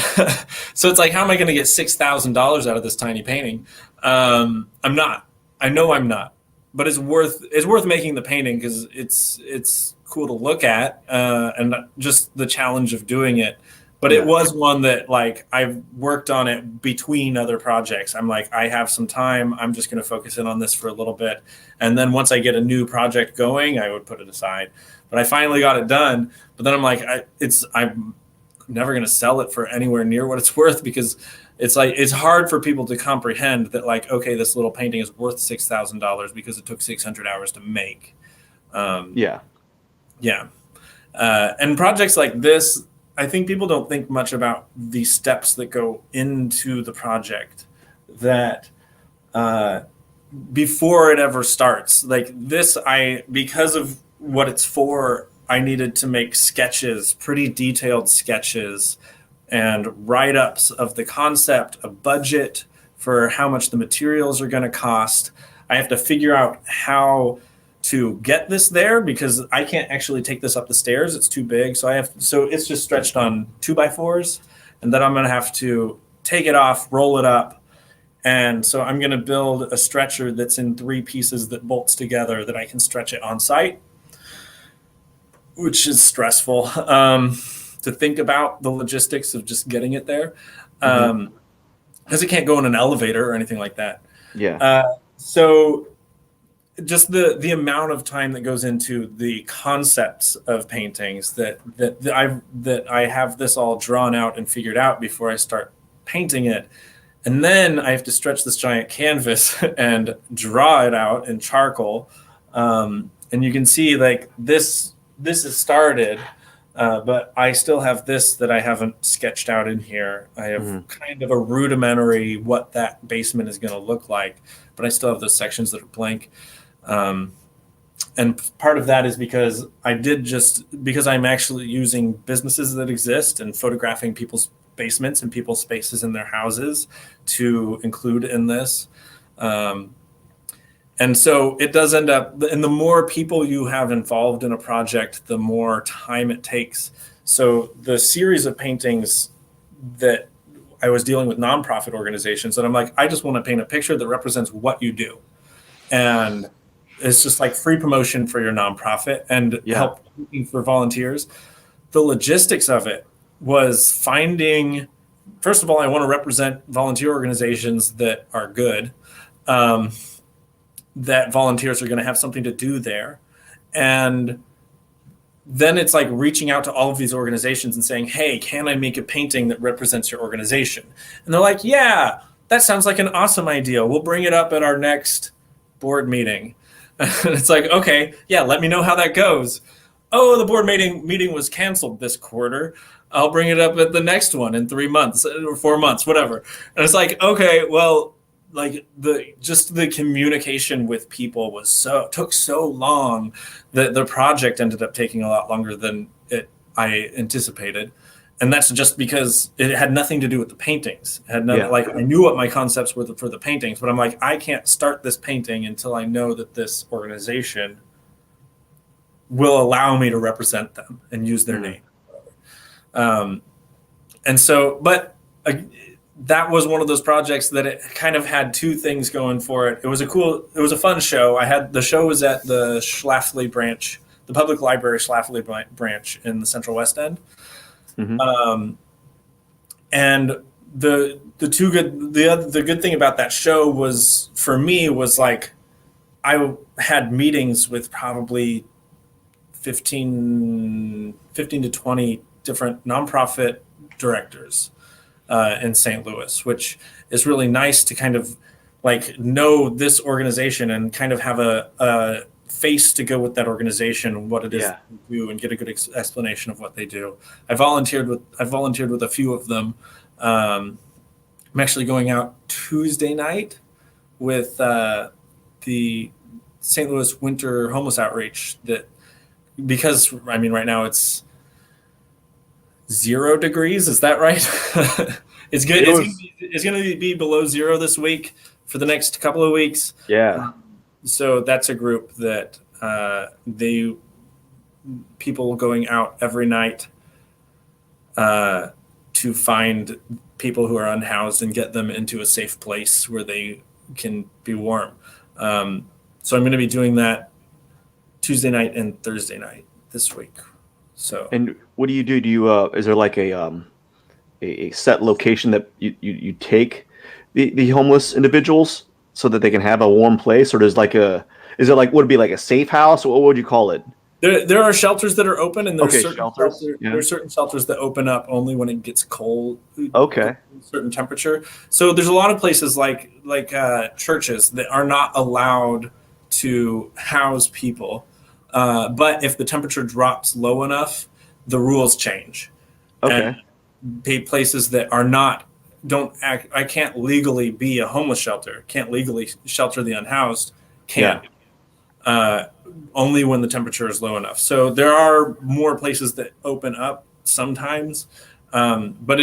so it's like, how am I going to get $6,000 out of this tiny painting? I'm not. I know I'm not. But it's worth making the painting because it's cool to look at, and just the challenge of doing it. But it was one that, like, I've worked on it between other projects. I'm like, I have some time. I'm just going to focus in on this for a little bit. And then once I get a new project going, I would put it aside. But I finally got it done. But then I'm like, I'm never going to sell it for anywhere near what it's worth, because it's hard for people to comprehend that, like, okay, this little painting is worth $6,000 because it took 600 hours to make. Yeah. And projects like this, I think people don't think much about the steps that go into the project, that before it ever starts. Like this, because of what it's for, I needed to make sketches, pretty detailed sketches, and write-ups of the concept, a budget for how much the materials are going to cost. I have to figure out how to get this there because I can't actually take this up the stairs. It's too big. So it's just stretched on 2x4s, and then I'm going to have to take it off, roll it up. And so I'm going to build a stretcher that's in 3 pieces that bolts together that I can stretch it on site, which is stressful to think about the logistics of just getting it there. Because it can't go in an elevator or anything like that. Yeah. So just the amount of time that goes into the concepts of paintings that I have this all drawn out and figured out before I start painting it. And then I have to stretch this giant canvas and draw it out in charcoal. And you can see like this is started, but I still have this that I haven't sketched out in here. I have kind of a rudimentary what that basement is going to look like, but I still have those sections that are blank. And part of that is because because I'm actually using businesses that exist and photographing people's basements and people's spaces in their houses to include in this. And so it does end up, and the more people you have involved in a project, the more time it takes. So the series of paintings that I was dealing with nonprofit organizations, and I'm like, I just want to paint a picture that represents what you do. And it's just like free promotion for your nonprofit and help for volunteers. The logistics of it was finding, first of all, I want to represent volunteer organizations that are good, that volunteers are going to have something to do there. And then it's like reaching out to all of these organizations and saying, hey, can I make a painting that represents your organization? And they're like, yeah, that sounds like an awesome idea. We'll bring it up at our next board meeting. And it's like, okay, yeah, let me know how that goes. Oh, the board meeting was canceled this quarter. I'll bring it up at the next one in 3 months or 4 months, whatever. And it's like, okay, well, like the communication with people took so long that the project ended up taking a lot longer than I anticipated. And that's just because it had nothing to do with the paintings. It had like I knew what my concepts were for the paintings, but I'm like, I can't start this painting until I know that this organization will allow me to represent them and use their name. And so, but that was one of those projects that it kind of had 2 things going for it. It was a fun show. The show was at the Schlafly branch, the public library Schlafly branch in the Central West End. And the good thing about that show was, for me, was like I had meetings with probably 15 to 20 different nonprofit directors in St. Louis, which is really nice to kind of like know this organization and kind of have a face to go with that organization, what it is they do, and get a good explanation of what they do. I volunteered with a few of them. I'm actually going out Tuesday night with the St. Louis Winter Homeless Outreach, because I mean right now it's 0 degrees. Is that right? It's good. It's going to be below 0 this week for the next couple of weeks. Yeah. So that's a group that people going out every night to find people who are unhoused and get them into a safe place where they can be warm. So I'm going to be doing that Tuesday night and Thursday night this week. So. And what do? Do you is there like a set location that you take the homeless individuals so that they can have a warm place, or would it be like a safe house? What would you call it? There are shelters that are open, and there's certain shelters that open up only when it gets cold. Okay. Certain temperature. So there's a lot of places like churches that are not allowed to house people But if the temperature drops low enough, the rules change. Okay. And places that are not don't act. I can't legally be a homeless shelter. Can't legally shelter the unhoused. Can. Only when the temperature is low enough. So there are more places that open up sometimes, but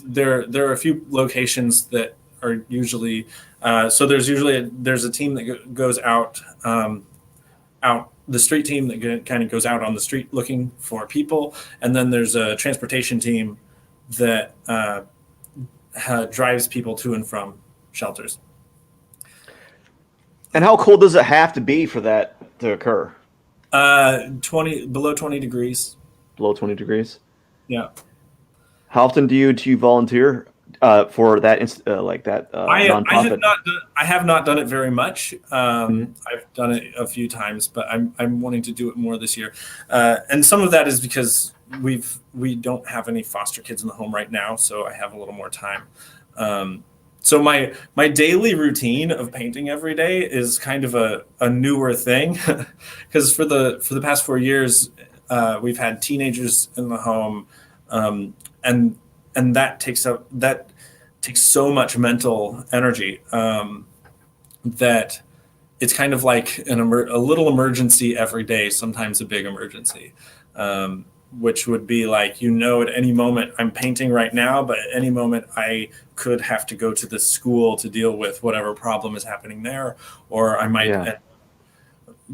there are a few locations that are usually so there's a team that goes out the street team that kind of goes out on the street looking for people, and then there's a transportation team that drives people to and from shelters. And how cold does it have to be for that to occur? 20 below 20 degrees. Below 20 degrees? Yeah. How often do you volunteer for that nonprofit? I have not done it very much. I've done it a few times, but I'm wanting to do it more this year. And some of that is because we don't have any foster kids in the home right now, so I have a little more time. So my daily routine of painting every day is kind of a newer thing, because for the past 4 years we've had teenagers in the home, and that takes so much mental energy that it's kind of like a little emergency every day, sometimes a big emergency. Which would be like, at any moment I'm painting right now, but at any moment I could have to go to the school to deal with whatever problem is happening there, or I might end up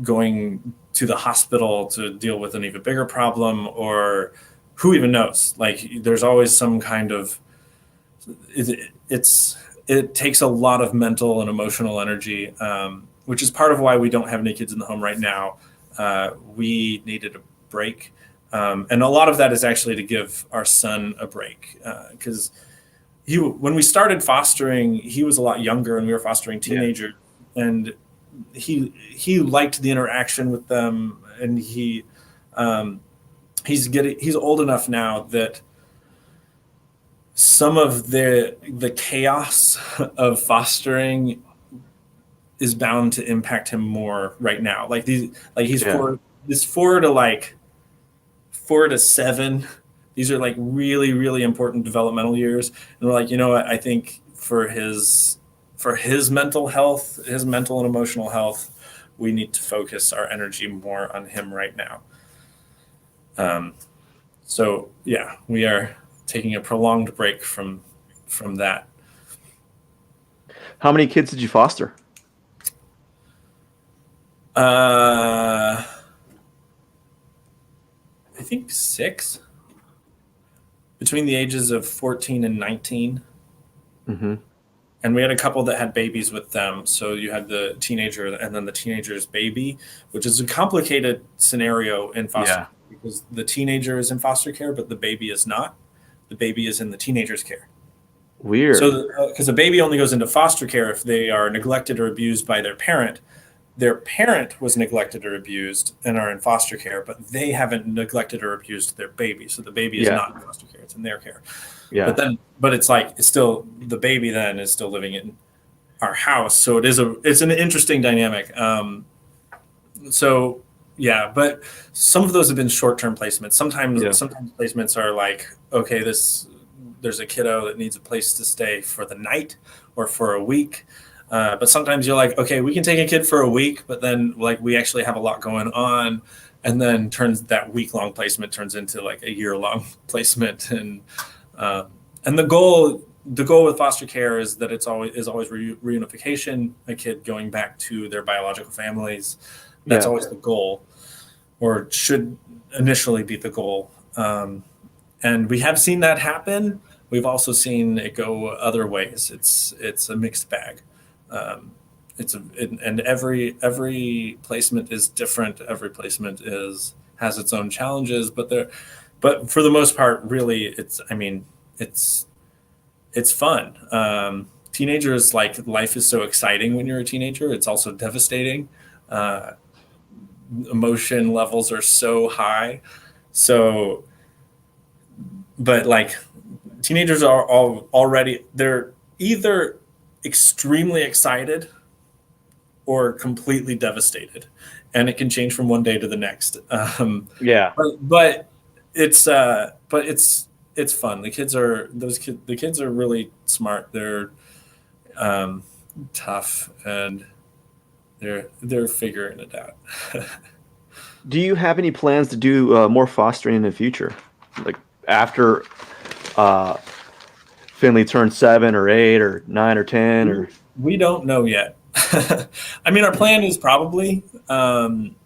going to the hospital to deal with an even bigger problem, or who even knows? Like, there's always some kind of it takes a lot of mental and emotional energy, which is part of why we don't have any kids in the home right now. We needed a break. And a lot of that is actually to give our son a break, because when we started fostering, he was a lot younger, and we were fostering teenagers, and he liked the interaction with them, and he's old enough now that some of the chaos of fostering is bound to impact him more right now. He's 4 to 7. These are like really, really important developmental years. And we're like, what? I think for his mental health, his mental and emotional health, we need to focus our energy more on him right now. So yeah, we are taking a prolonged break from that. How many kids did you foster? I think 6, between the ages of 14 and 19. Mm-hmm. And we had a couple that had babies with them. So you had the teenager and then the teenager's baby, which is a complicated scenario in foster care, because the teenager is in foster care, but the baby is not. The baby is in the teenager's care. Weird. So because a baby only goes into foster care if they are neglected or abused by their parent. Their parent was neglected or abused and are in foster care, but they haven't neglected or abused their baby. So the baby is not in foster care; it's in their care. Yeah. But it's still the baby then is still living in our house. So it's an interesting dynamic. So yeah, but some of those have been short-term placements. Sometimes placements are like, okay, there's a kiddo that needs a place to stay for the night or for a week. But sometimes you're like, okay, we can take a kid for a week, but then like we actually have a lot going on, and then that week-long placement turns into like a year-long placement. And the goal with foster care is that it's always reunification, a kid going back to their biological families. That's always the goal, or should initially be the goal. And we have seen that happen. We've also seen it go other ways. It's a mixed bag. And every placement is different. Every placement has its own challenges, but for the most part, really, it's fun. Teenagers, like, life is so exciting when you're a teenager. It's also devastating. Emotion levels are so high. So, but like, teenagers are already, they're either extremely excited or completely devastated. and it can change from one day to the next. Yeah. But it's fun. The kids are really smart. They're tough, and they're figuring it out. Do you have any plans to do more fostering in the future, like after Finley turns 7 or 8 or 9 or 10? Or we don't know yet. I mean, our plan is probably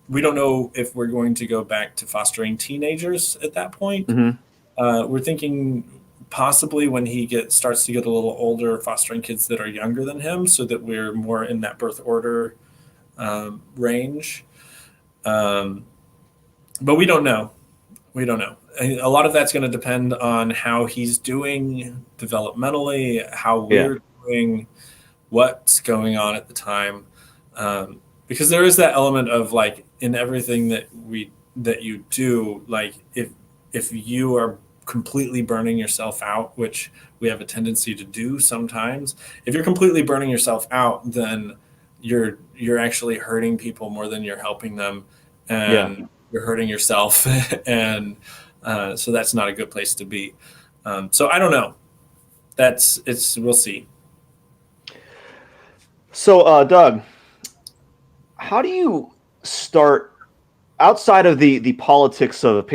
we don't know if we're going to go back to fostering teenagers at that point. We're thinking possibly when he starts to get a little older, fostering kids that are younger than him, so that we're more in that birth order range. But we don't know. We don't know. A lot of that's going to depend on how he's doing developmentally, how we're doing, what's going on at the time. Because there is that element of like in everything that you do, like if you are completely burning yourself out, which we have a tendency to do sometimes, if you're completely burning yourself out, then you're actually hurting people more than you're helping them, and you're hurting yourself, and so that's not a good place to be. So I don't know. We'll see. So, Doug, how do you start outside of the politics of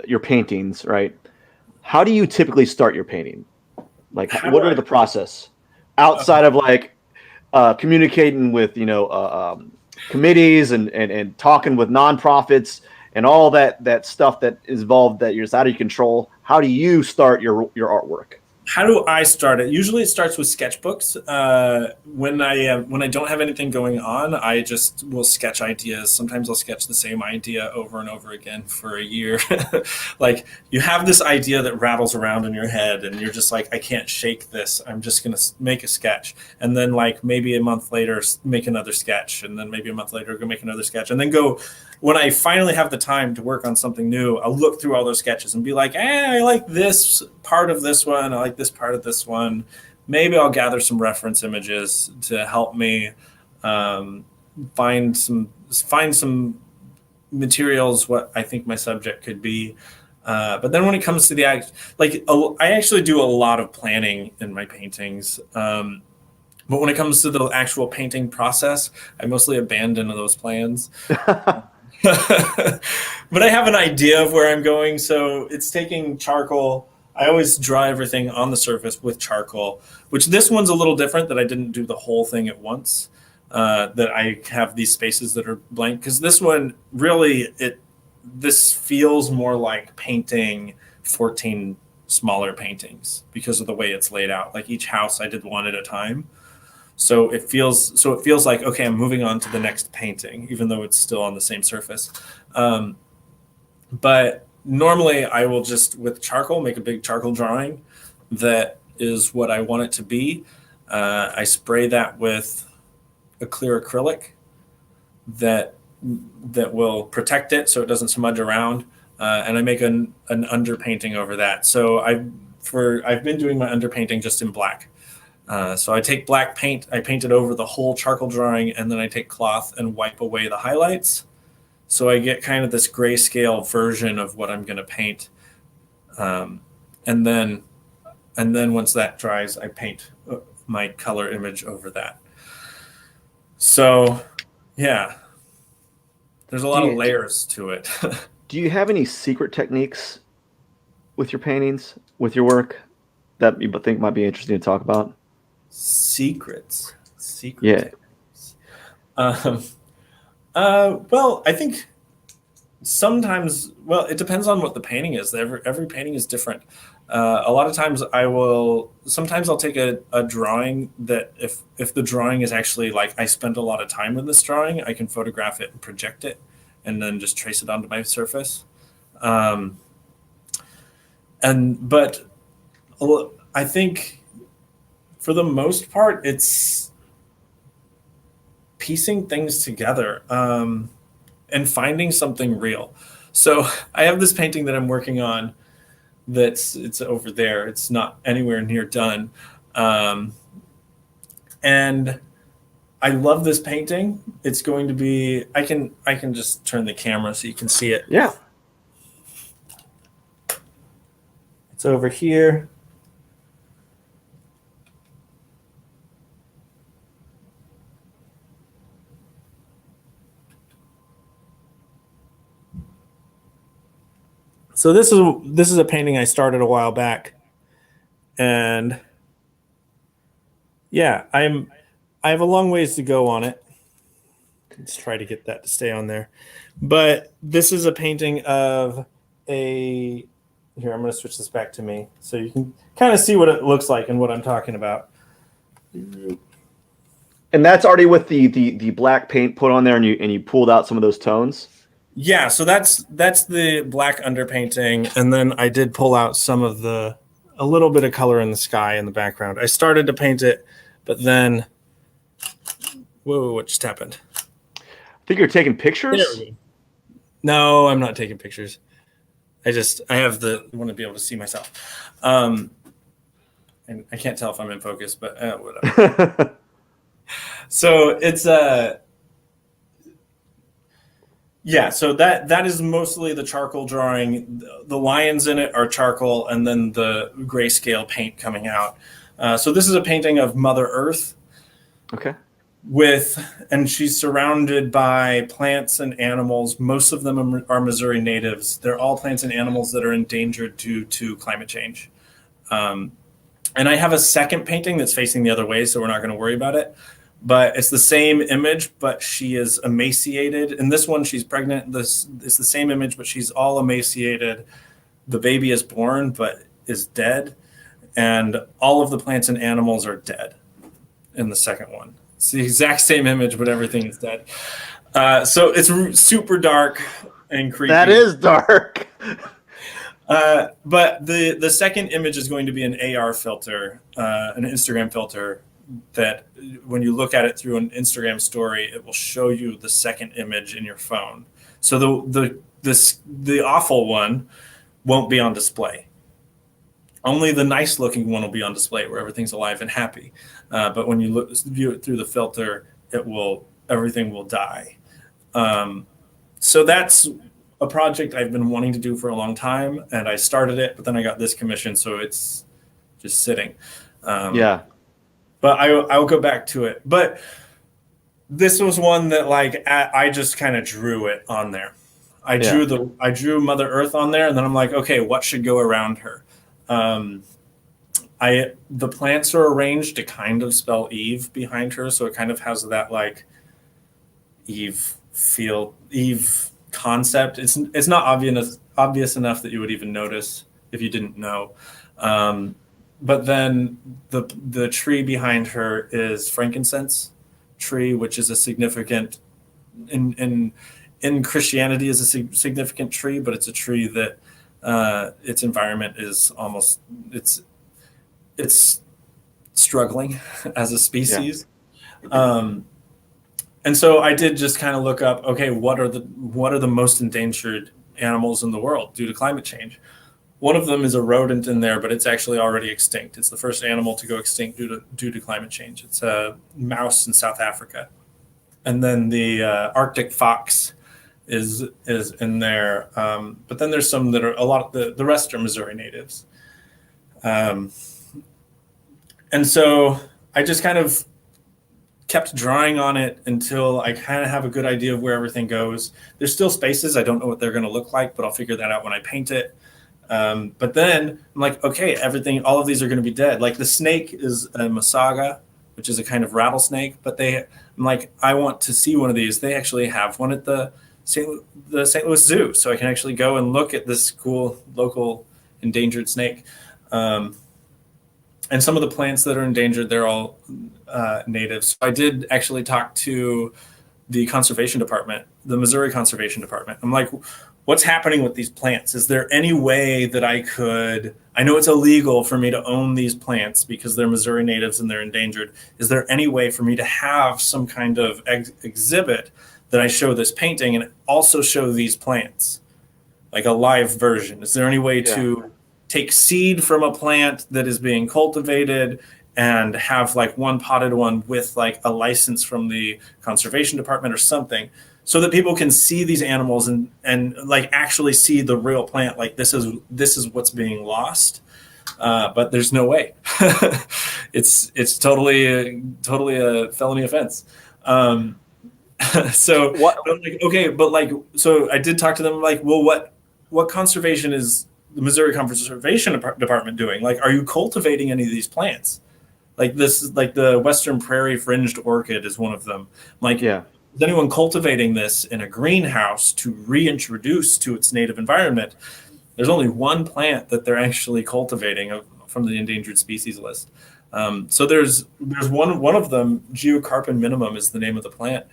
your paintings, right? How do you typically start your painting? Like, what are the process outside of like communicating with committees and talking with nonprofits and all that stuff that is involved that is out of your control? How do you start your artwork? How do I start it? Usually it starts with sketchbooks. When I don't have anything going on, I just will sketch ideas. Sometimes I'll sketch the same idea over and over again for a year. Like you have this idea that rattles around in your head and you're just like, I can't shake this. I'm just going to make a sketch. And then like maybe a month later, make another sketch. And then maybe a month later, go make another sketch. And then when I finally have the time to work on something new, I'll look through all those sketches and be like, I like this part of this one. I like this part of this one. Maybe I'll gather some reference images to help me find some materials, what I think my subject could be. But then when it comes to I actually do a lot of planning in my paintings. But when it comes to the actual painting process, I mostly abandon those plans. But I have an idea of where I'm going. So it's taking charcoal. I always draw everything on the surface with charcoal, which this one's a little different, that I didn't do the whole thing at once, that I have these spaces that are blank. Because this one, really, this feels more like painting 14 smaller paintings because of the way it's laid out. Like each house I did one at a time. So it feels like, okay, I'm moving on to the next painting, even though it's still on the same surface. But normally I will just, with charcoal, make a big charcoal drawing that is what I want it to be. I spray that with a clear acrylic that will protect it so it doesn't smudge around. And I make an underpainting over that. So I've been doing my underpainting just in black. So I take black paint, I paint it over the whole charcoal drawing, and then I take cloth and wipe away the highlights. So I get kind of this grayscale version of what I'm going to paint. And then once that dries, I paint my color image over that. So, yeah, there's a lot of layers to it. Do you have any secret techniques with your paintings, with your work, that you think might be interesting to talk about? Secrets. Yeah. Well, I think sometimes, it depends on what the painting is. Every painting is different. A lot of times sometimes I'll take a drawing that if the drawing is actually like, I spent a lot of time in this drawing, I can photograph it and project it and then just trace it onto my surface. But I think for the most part, it's piecing things together and finding something real. So I have this painting that I'm working on it's over there. It's not anywhere near done. And I love this painting. It's going to be, I can just turn the camera so you can see it. Yeah. It's over here. So this is a painting I started a while back, and yeah, I have a long ways to go on it. Let's try to get that to stay on there. But this is a painting of a, here, I'm going to switch this back to me so you can kind of see what it looks like and what I'm talking about. And that's already with the black paint put on there, and you pulled out some of those tones. Yeah, so that's the black underpainting, and then I did pull out some of a little bit of color in the sky in the background. I started to paint it, but then, whoa, what just happened? I think you're taking pictures. There we go. No, I'm not taking pictures. I want to be able to see myself. And I can't tell if I'm in focus, but whatever. So it's yeah, so that is mostly the charcoal drawing. The lions in it are charcoal, and then the grayscale paint coming out. So this is a painting of Mother Earth. Okay. And she's surrounded by plants and animals. Most of them are Missouri natives. They're all plants and animals that are endangered due to climate change. And I have a second painting that's facing the other way, so we're not going to worry about it. But it's the same image, but she is emaciated. In this one, she's pregnant. This is the same image, but she's all emaciated. The baby is born, but is dead. And all of the plants and animals are dead in the second one. It's the exact same image, but everything is dead. So it's super dark and creepy. That is dark. But the second image is going to be an AR filter, an Instagram filter, that when you look at it through an Instagram story, it will show you the second image in your phone. So the awful one won't be on display. Only the nice looking one will be on display, where everything's alive and happy. But when you view it through the filter, everything will die. So that's a project I've been wanting to do for a long time, and I started it, but then I got this commission, so it's just sitting. Yeah. But I will go back to it. But this was one that I just kind of drew it on there. I drew Mother Earth on there, and then I'm like, okay, what should go around her? The plants are arranged to kind of spell Eve behind her, so it kind of has that Eve concept. It's not obvious enough that you would even notice if you didn't know. But then the tree behind her is frankincense tree, which is a significant in Christianity is a significant tree, but it's a tree that its environment is almost it's struggling as a species. Yeah. And so I did just kind of look up, okay, what are the most endangered animals in the world due to climate change? One of them is a rodent in there, but it's actually already extinct. It's the first animal to go extinct due to climate change. It's a mouse in South Africa. And then the Arctic fox is in there. But then there's some that are the rest are Missouri natives. And so I just kind of kept drawing on it until I kind of have a good idea of where everything goes. There's still spaces. I don't know what they're going to look like, but I'll figure that out when I paint it. But then I'm like, okay, all of these are going to be dead. Like the snake is a masaga, which is a kind of rattlesnake, but I'm like, I want to see one of these. They actually have one at the St. Louis Zoo. So I can actually go and look at this cool local endangered snake. And some of the plants that are endangered, they're all native. So I did actually talk to the conservation department, the Missouri Conservation Department. I'm like, what's happening with these plants? Is there any way that I know it's illegal for me to own these plants because they're Missouri natives and they're endangered. Is there any way for me to have some kind of exhibit that I show this painting and also show these plants, like a live version? Is there any way to take seed from a plant that is being cultivated and have like one potted one with like a license from the conservation department or something, so that people can see these animals and like actually see the real plant. Like this is what's being lost. But there's no way. It's totally a felony offense. So What? I'm like, okay, but like, so I did talk to them like, well, what conservation is the Missouri Conservation Department doing? Like, are you cultivating any of these plants? Like this is like the Western Prairie Fringed Orchid is one of them. Like, Yeah. is anyone cultivating this in a greenhouse to reintroduce to its native environment? There's only one plant that they're actually cultivating from the endangered species list. So there's one of them, Geocarpon minimum is the name of the plant.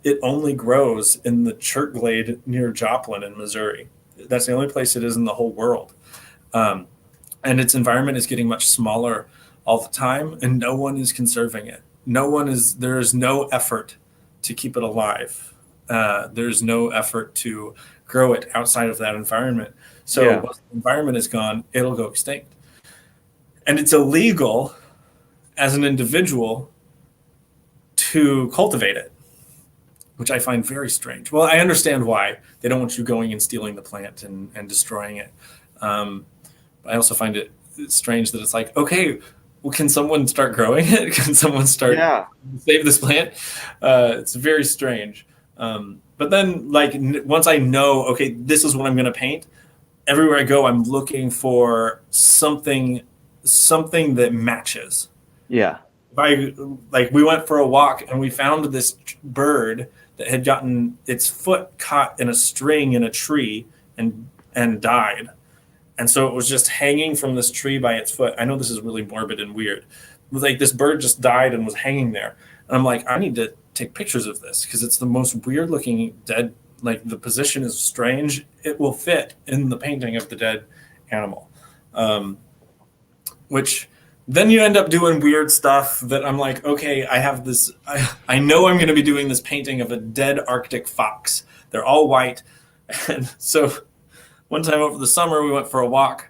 It only grows in the Church-Glade near Joplin in Missouri. That's the only place it is in the whole world. And its environment is getting much smaller all the time, and no one is conserving it. There is no effort to keep it alive. There's no effort to grow it outside of that environment. So once the environment is gone, it'll go extinct. And it's illegal as an individual to cultivate it, which I find very strange. Well, I understand why. They don't want you going and stealing the plant and destroying it. I also find it strange that it's like, okay, well, can someone start growing it? Can someone start save this plant? It's very strange. But then, like, once I know, okay, this is what I'm going to paint, everywhere I go, I'm looking for something that matches. Yeah. We went for a walk and we found this bird that had gotten its foot caught in a string in a tree and died. And so it was just hanging from this tree by its foot. I know this is really morbid and weird. It was like this bird just died and was hanging there. And I'm like, I need to take pictures of this because it's the most weird looking dead. Like the position is strange. It will fit in the painting of the dead animal. Which then you end up doing weird stuff that I'm like, okay, I have this, I know I'm going to be doing this painting of a dead Arctic fox. They're all white. And so one time over the summer, we went for a walk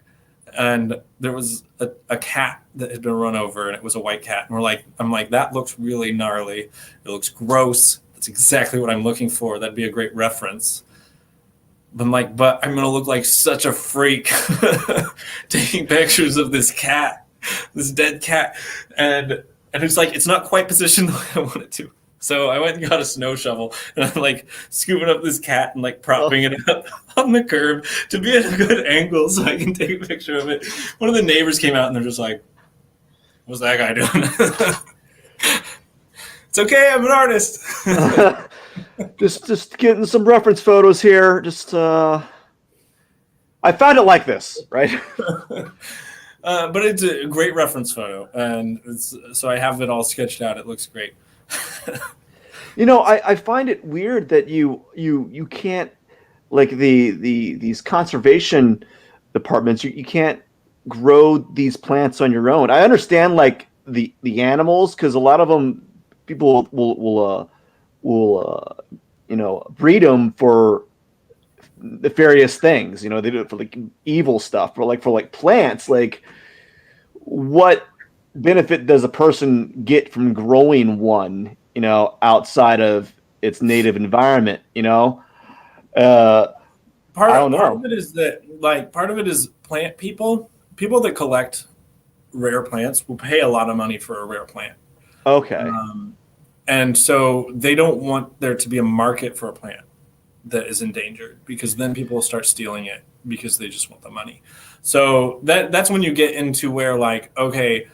and there was a cat that had been run over and it was a white cat. And I'm like, that looks really gnarly. It looks gross. That's exactly what I'm looking for. That'd be a great reference. But I'm like, but I'm going to look like such a freak taking pictures of this cat, this dead cat. And it's like, it's not quite positioned the way I want it to. So I went and got a snow shovel and I'm like scooping up this cat and like propping it up on the curb to be at a good angle so I can take a picture of it. One of the neighbors came out and they're just like, what's that guy doing? It's okay, I'm an artist. just getting some reference photos here. Just I found it like this, right? But it's a great reference photo, and so I have it all sketched out. It looks great. You know, I find it weird that you can't, like these conservation departments, you can't grow these plants on your own. I understand like the animals, because a lot of them people will breed them for nefarious things. You know, they do it for like evil stuff, but for plants, like what benefit does a person get from growing one, outside of its native environment, I don't know. Part of it is that, part of it is plant people that collect rare plants will pay a lot of money for a rare plant. Okay. And so they don't want there to be a market for a plant that is endangered, because then people will start stealing it because they just want the money. So that's when you get into where, okay,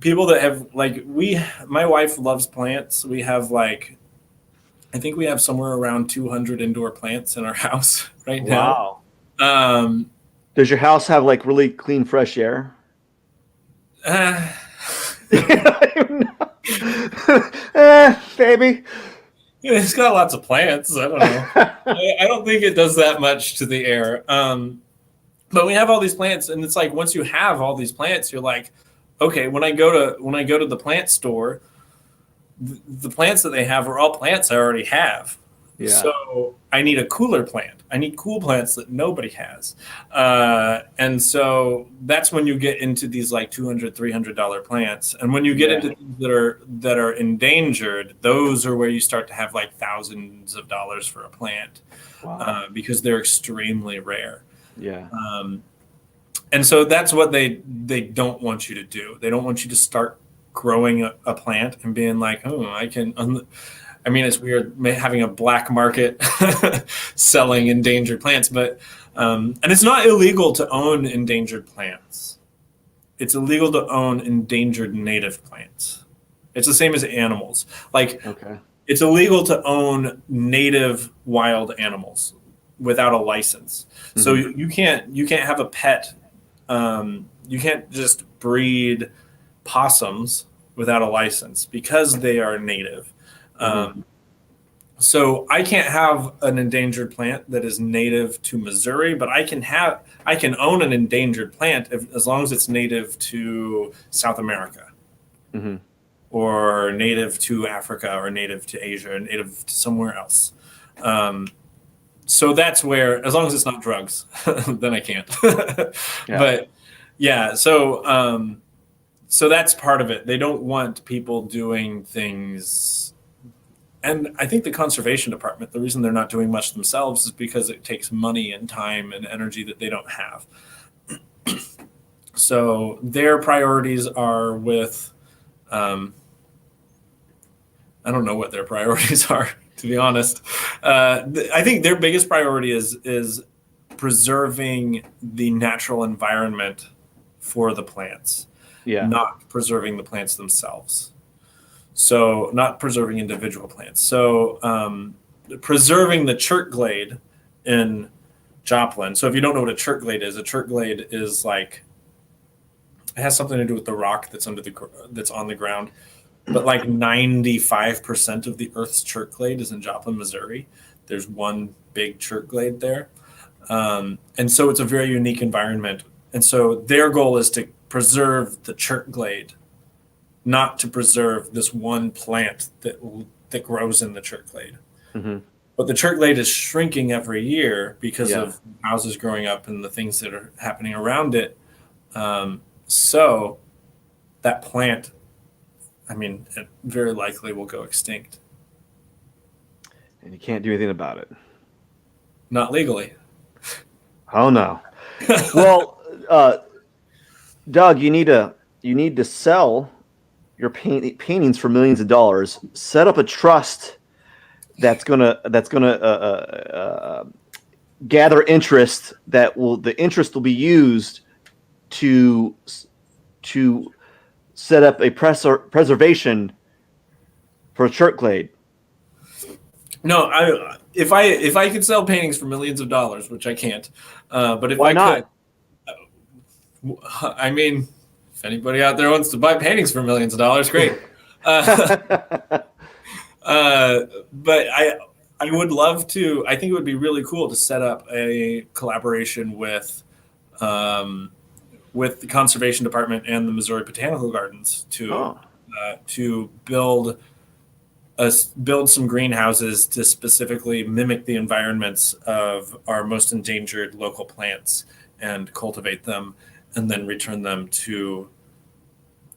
people that have my wife loves plants. We have I think we have somewhere around 200 indoor plants in our house right now. Wow. Does your house have really clean, fresh air? Baby. It's got lots of plants. I don't know. I don't think it does that much to the air. But we have all these plants, and it's once you have all these plants, you're like, okay, when I go to the plant store, the plants that they have are all plants I already have. Yeah. So I need a cooler plant. I need cool plants that nobody has. And And so that's when you get into these like $200, $300 plants. And when you get into things that are endangered, those are where you start to have like thousands of dollars for a plant. Wow. Because they're extremely rare. Yeah. And so that's what they don't want you to do. They don't want you to start growing a plant and being like, oh, I mean, it's weird having a black market selling endangered plants, but and it's not illegal to own endangered plants. It's illegal to own endangered native plants. It's the same as animals. Like, Okay. it's illegal to own native wild animals without a license. Mm-hmm. So you can't have a pet. You can't just breed possums without a license because they are native. Mm-hmm. So I can't have an endangered plant that is native to Missouri, but I can own an endangered plant as long as it's native to South America. Mm-hmm. Or native to Africa, or native to Asia, or native to somewhere else. So that's where, as long as it's not drugs, then I can't. Yeah. But yeah, so that's part of it. They don't want people doing things. And I think the conservation department, the reason they're not doing much themselves is because it takes money and time and energy that they don't have. So their priorities are with, I don't know what their priorities are, to be honest. I think their biggest priority is preserving the natural environment for the plants, not preserving the plants themselves. So not preserving individual plants. So preserving the chert glade in Joplin. So if you don't know what a chert glade is like, it has something to do with the rock that's on the ground. But like 95% of the Earth's chert glade is in Joplin, Missouri. There's one big chert glade there. And so it's a very unique environment. And so their goal is to preserve the chert glade, not to preserve this one plant that grows in the chert glade. Mm-hmm. But the chert glade is shrinking every year because of houses growing up and the things that are happening around it. So that plant, I mean, it very likely will go extinct. And you can't do anything about it. Not legally. Oh no. Well, Doug, you need to sell your paintings for millions of dollars. Set up a trust that's gonna gather interest. The interest will be used to set up a preservation for a chert glade. No, if I could sell paintings for millions of dollars, which I can't, but if Why not? I mean, if anybody out there wants to buy paintings for millions of dollars, great. But I would love to. I think it would be really cool to set up a collaboration with the conservation department and the Missouri Botanical Gardens to build some greenhouses to specifically mimic the environments of our most endangered local plants and cultivate them and then return them to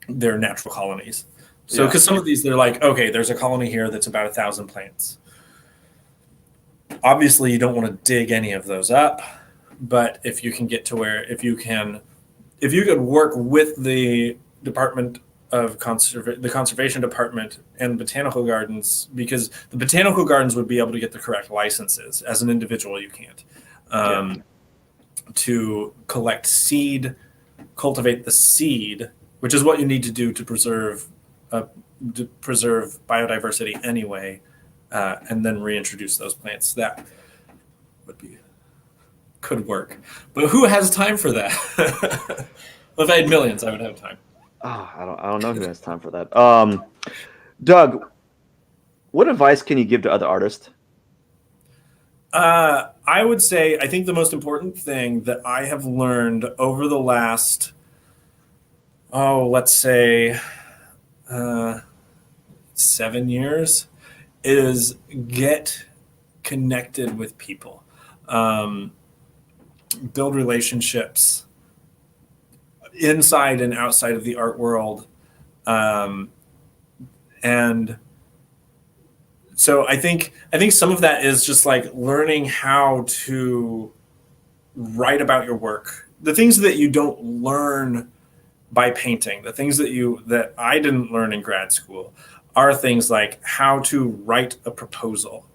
their natural colonies. So, because some of these, they're like, okay, there's a colony here that's about 1,000 plants. Obviously, you don't want to dig any of those up, but if you can get to where, if you could work with the Department of the Conservation Department and Botanical Gardens, because the Botanical Gardens would be able to get the correct licenses. As an individual, you can't. To collect seed, cultivate the seed, which is what you need to do to preserve biodiversity anyway, and then reintroduce those plants. That could work. But who has time for that? If I had millions, I would have time. I don't know who has time for that. Doug, what advice can you give to other artists? I would say, I think the most important thing that I have learned over the last, let's say, 7 years is get connected with people, build relationships, inside and outside of the art world. And so I think some of that is just like learning how to write about your work, the things that you don't learn by painting, the things that I didn't learn in grad school are things like how to write a proposal,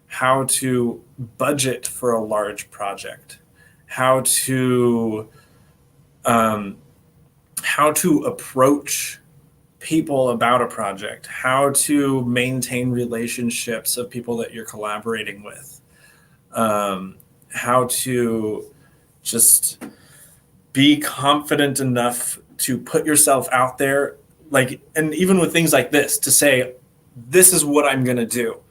how to budget for a large project, how to approach people about a project, how to maintain relationships of people that you're collaborating with, how to just be confident enough to put yourself out there, like, and even with things like this, to say, this is what I'm going to do.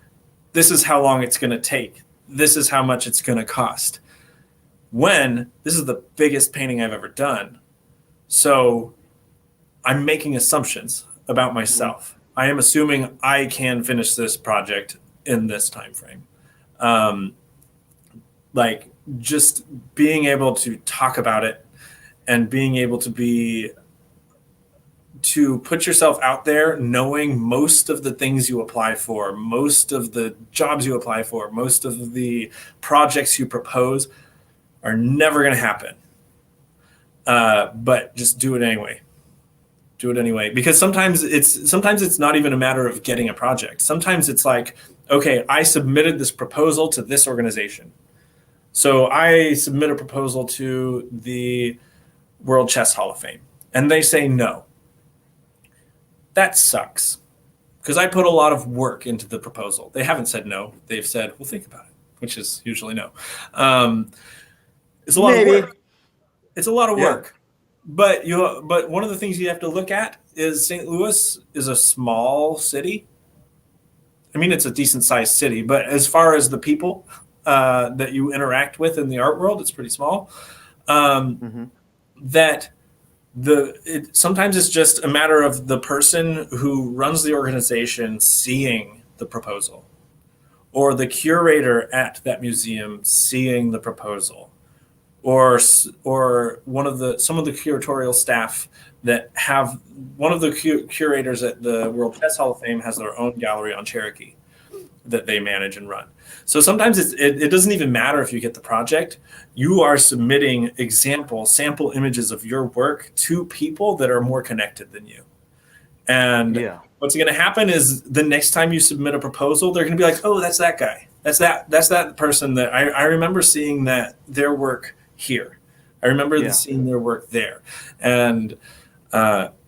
This is how long it's going to take. This is how much it's going to cost. When this is the biggest painting I've ever done. So I'm making assumptions about myself. I am assuming I can finish this project in this time frame. Like just being able to talk about it and being able to put yourself out there, knowing most of the things you apply for, most of the jobs you apply for, most of the projects you propose are never going to happen. But just do it anyway. Do it anyway, because sometimes it's not even a matter of getting a project. Sometimes it's like, okay, I submitted this proposal to this organization. So I submit a proposal to the World Chess Hall of Fame, and they say no. That sucks, because I put a lot of work into the proposal. They haven't said no. They've said, well, think about it, which is usually no. It's a lot of work. It's a lot of work. But one of the things you have to look at is St. Louis is a small city. I mean, it's a decent sized city, but as far as the people that you interact with in the art world, it's pretty small. That sometimes it's just a matter of the person who runs the organization seeing the proposal, or the curator at that museum seeing the proposal, or some of the curatorial staff that have one of the curators at the World Chess Hall of Fame has their own gallery on Cherokee that they manage and run. So sometimes it doesn't even matter if you get the project. You are submitting sample images of your work to people that are more connected than you. And what's going to happen is the next time you submit a proposal, they're going to be like, oh, that's that guy. That's that person that I remember seeing their work here. I remember seeing their work there. And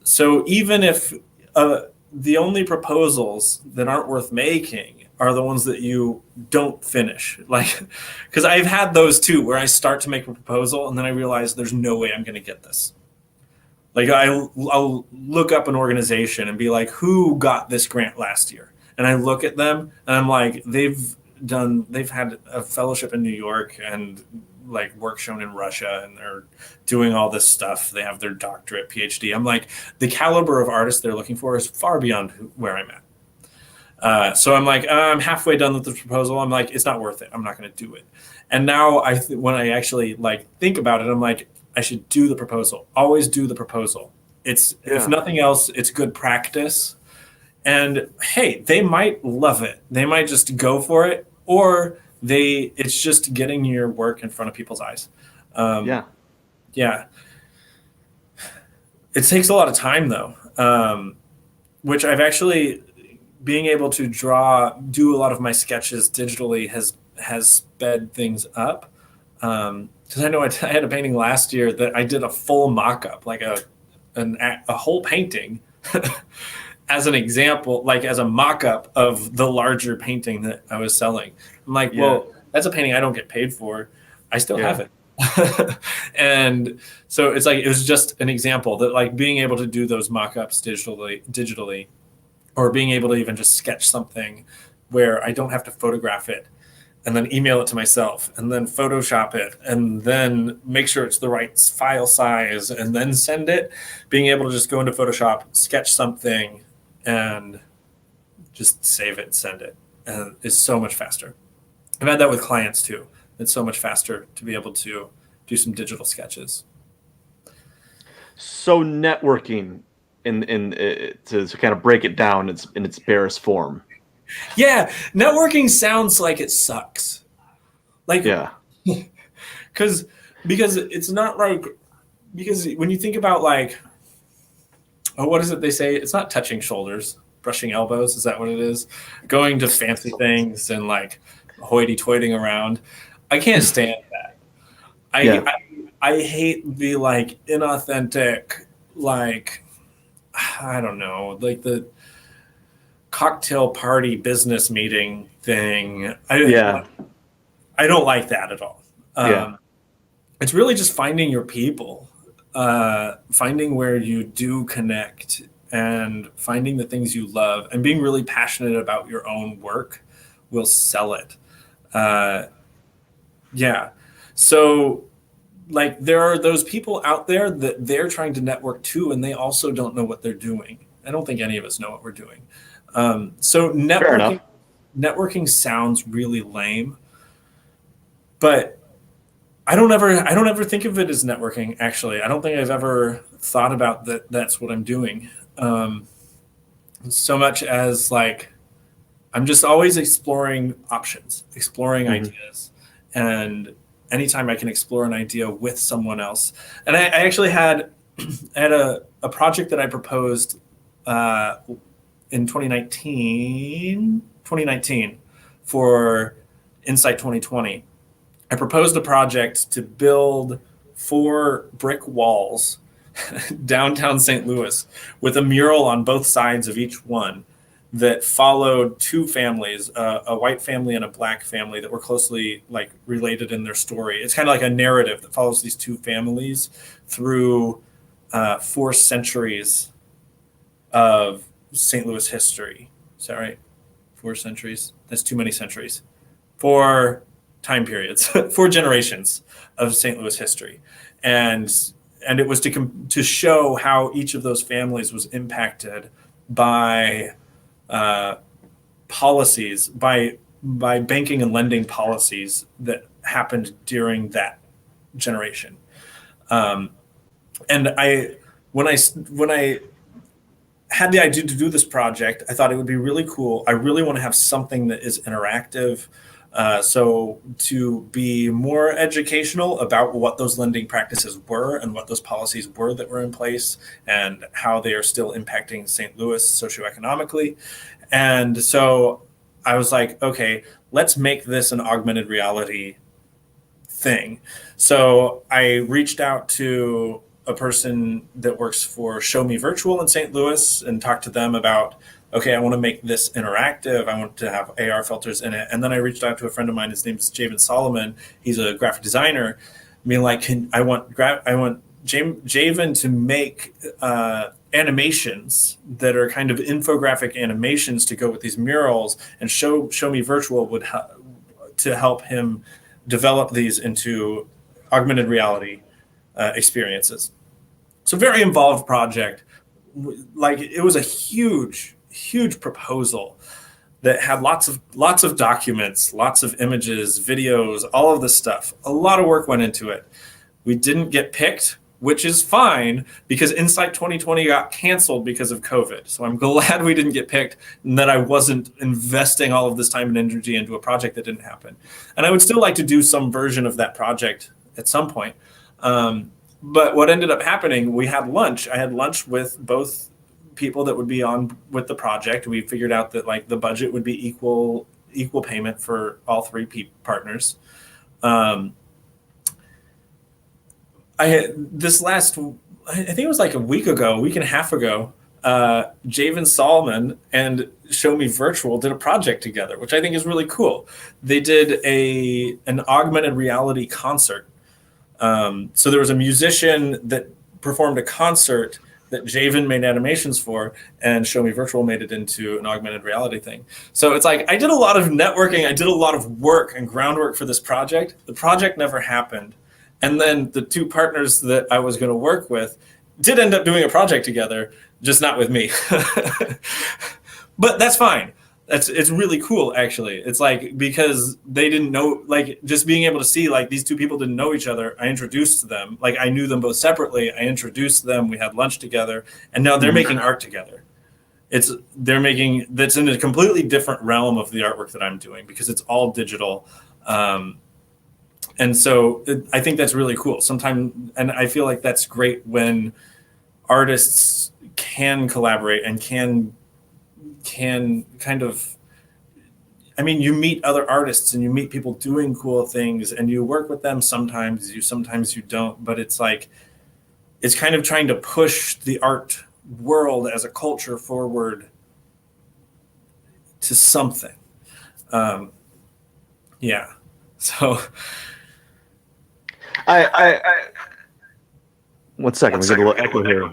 so even if the only proposals that aren't worth making are the ones that you don't finish, like, because I've had those too, where I start to make a proposal and then I realize there's no way I'm going to get this. Like I'll look up an organization and be like, who got this grant last year? And I look at them and I'm like, they've had a fellowship in New York and like work shown in Russia, and they're doing all this stuff. They have their doctorate, PhD. I'm like, the caliber of artists they're looking for is far beyond where I'm at. So I'm like, I'm halfway done with the proposal. I'm like, it's not worth it. I'm not going to do it. And now when I actually like think about it, I'm like, I should do the proposal. Always do the proposal. If nothing else, it's good practice. And hey, they might love it. They might just go for it, or it's just getting your work in front of people's eyes. It takes a lot of time though, which I've actually being able to do a lot of my sketches digitally has sped things up. Because I know I had a painting last year that I did a full mock-up, like a whole painting as an example, like as a mock-up of the larger painting that I was selling. I'm like, well, that's a painting I don't get paid for. I still have it. And so it's like, it was just an example that like being able to do those mock-ups digitally, or being able to even just sketch something where I don't have to photograph it and then email it to myself and then Photoshop it and then make sure it's the right file size and then send it. Being able to just go into Photoshop, sketch something and just save it and send it is so much faster. I've had that with clients too. It's so much faster to be able to do some digital sketches. So networking, to kind of break it down, in its barest form. Yeah, networking sounds like it sucks. Like, Yeah. because because it's not like, because when you think about like, oh, what is it they say? It's not touching shoulders, brushing elbows. Is that what it is? Going to fancy things and like hoity-toiting around. I can't stand that. I, Yeah. I hate the like inauthentic, like, I don't know, like the cocktail party business meeting thing. Yeah. I don't like that at all. Yeah. It's really just finding your people, finding where you do connect, and finding the things you love, and being really passionate about your own work will sell it. Uh, yeah. So, like, there are those people out there that they're trying to network too, and they also don't know what they're doing. I don't think any of us know what we're doing. So Fair enough. networking sounds really lame, but I don't ever think of it as networking. Actually, I don't think I've ever thought about that. That's what I'm doing. So much as like I'm just always exploring options, exploring ideas, and anytime I can explore an idea with someone else. And I actually had a project that I proposed in 2019 for Insight 2020. I proposed a project to build 4 brick walls downtown St. Louis with a mural on both sides of each one that followed 2 families, a white family and a black family that were closely like related in their story. It's kind of like a narrative that follows these 2 families through 4 centuries of St. Louis history. Is that right? 4 centuries? That's too many centuries. 4 time periods, 4 generations of St. Louis history, and it was to show how each of those families was impacted by policies, by banking and lending policies that happened during that generation. And when I had the idea to do this project, I thought it would be really cool. I really want to have something that is interactive. So to be more educational about what those lending practices were and what those policies were that were in place and how they are still impacting St. Louis socioeconomically. And so I was like, okay, let's make this an augmented reality thing. So I reached out to a person that works for Show Me Virtual in St. Louis and talked to them about, okay, I want to make this interactive. I want to have AR filters in it. And then I reached out to a friend of mine. His name's Javen Solomon. He's a graphic designer. Being like, I want Javen to make animations that are kind of infographic animations to go with these murals, and Show Me Virtual would to help him develop these into augmented reality experiences. So very involved project. Like, it was a huge proposal that had lots of documents, lots of images, videos, all of this stuff. A lot of work went into it. We didn't get picked, which is fine, because Insight 2020 got canceled because of COVID. So I'm glad we didn't get picked and that I wasn't investing all of this time and energy into a project that didn't happen. And I would still like to do some version of that project at some point. But what ended up happening, we had lunch. I had lunch with both people that would be on with the project. We figured out that like the budget would be equal payment for all 3 partners. I think it was like a week and a half ago, Javen Solomon and Show Me Virtual did a project together, which I think is really cool. They did an augmented reality concert. So there was a musician that performed a concert that Javen made animations for, and Show Me Virtual made it into an augmented reality thing. So it's like I did a lot of networking, I did a lot of work and groundwork for this project. The project never happened. And then the 2 partners that I was going to work with did end up doing a project together, just not with me. But that's fine. it's really cool, actually. It's like, because they didn't know, like, just being able to see like these two people didn't know each other. I introduced them, like I knew them both separately. I introduced them, we had lunch together, and now they're making art together. They're making, that's in a completely different realm of the artwork that I'm doing, because it's all digital. And so I think that's really cool sometimes. And I feel like that's great when artists can collaborate and can kind of, I mean, you meet other artists and you meet people doing cool things and you work with them. Sometimes you don't, but it's like, it's kind of trying to push the art world as a culture forward to something. Yeah. So I 1 second, we get a little echo here.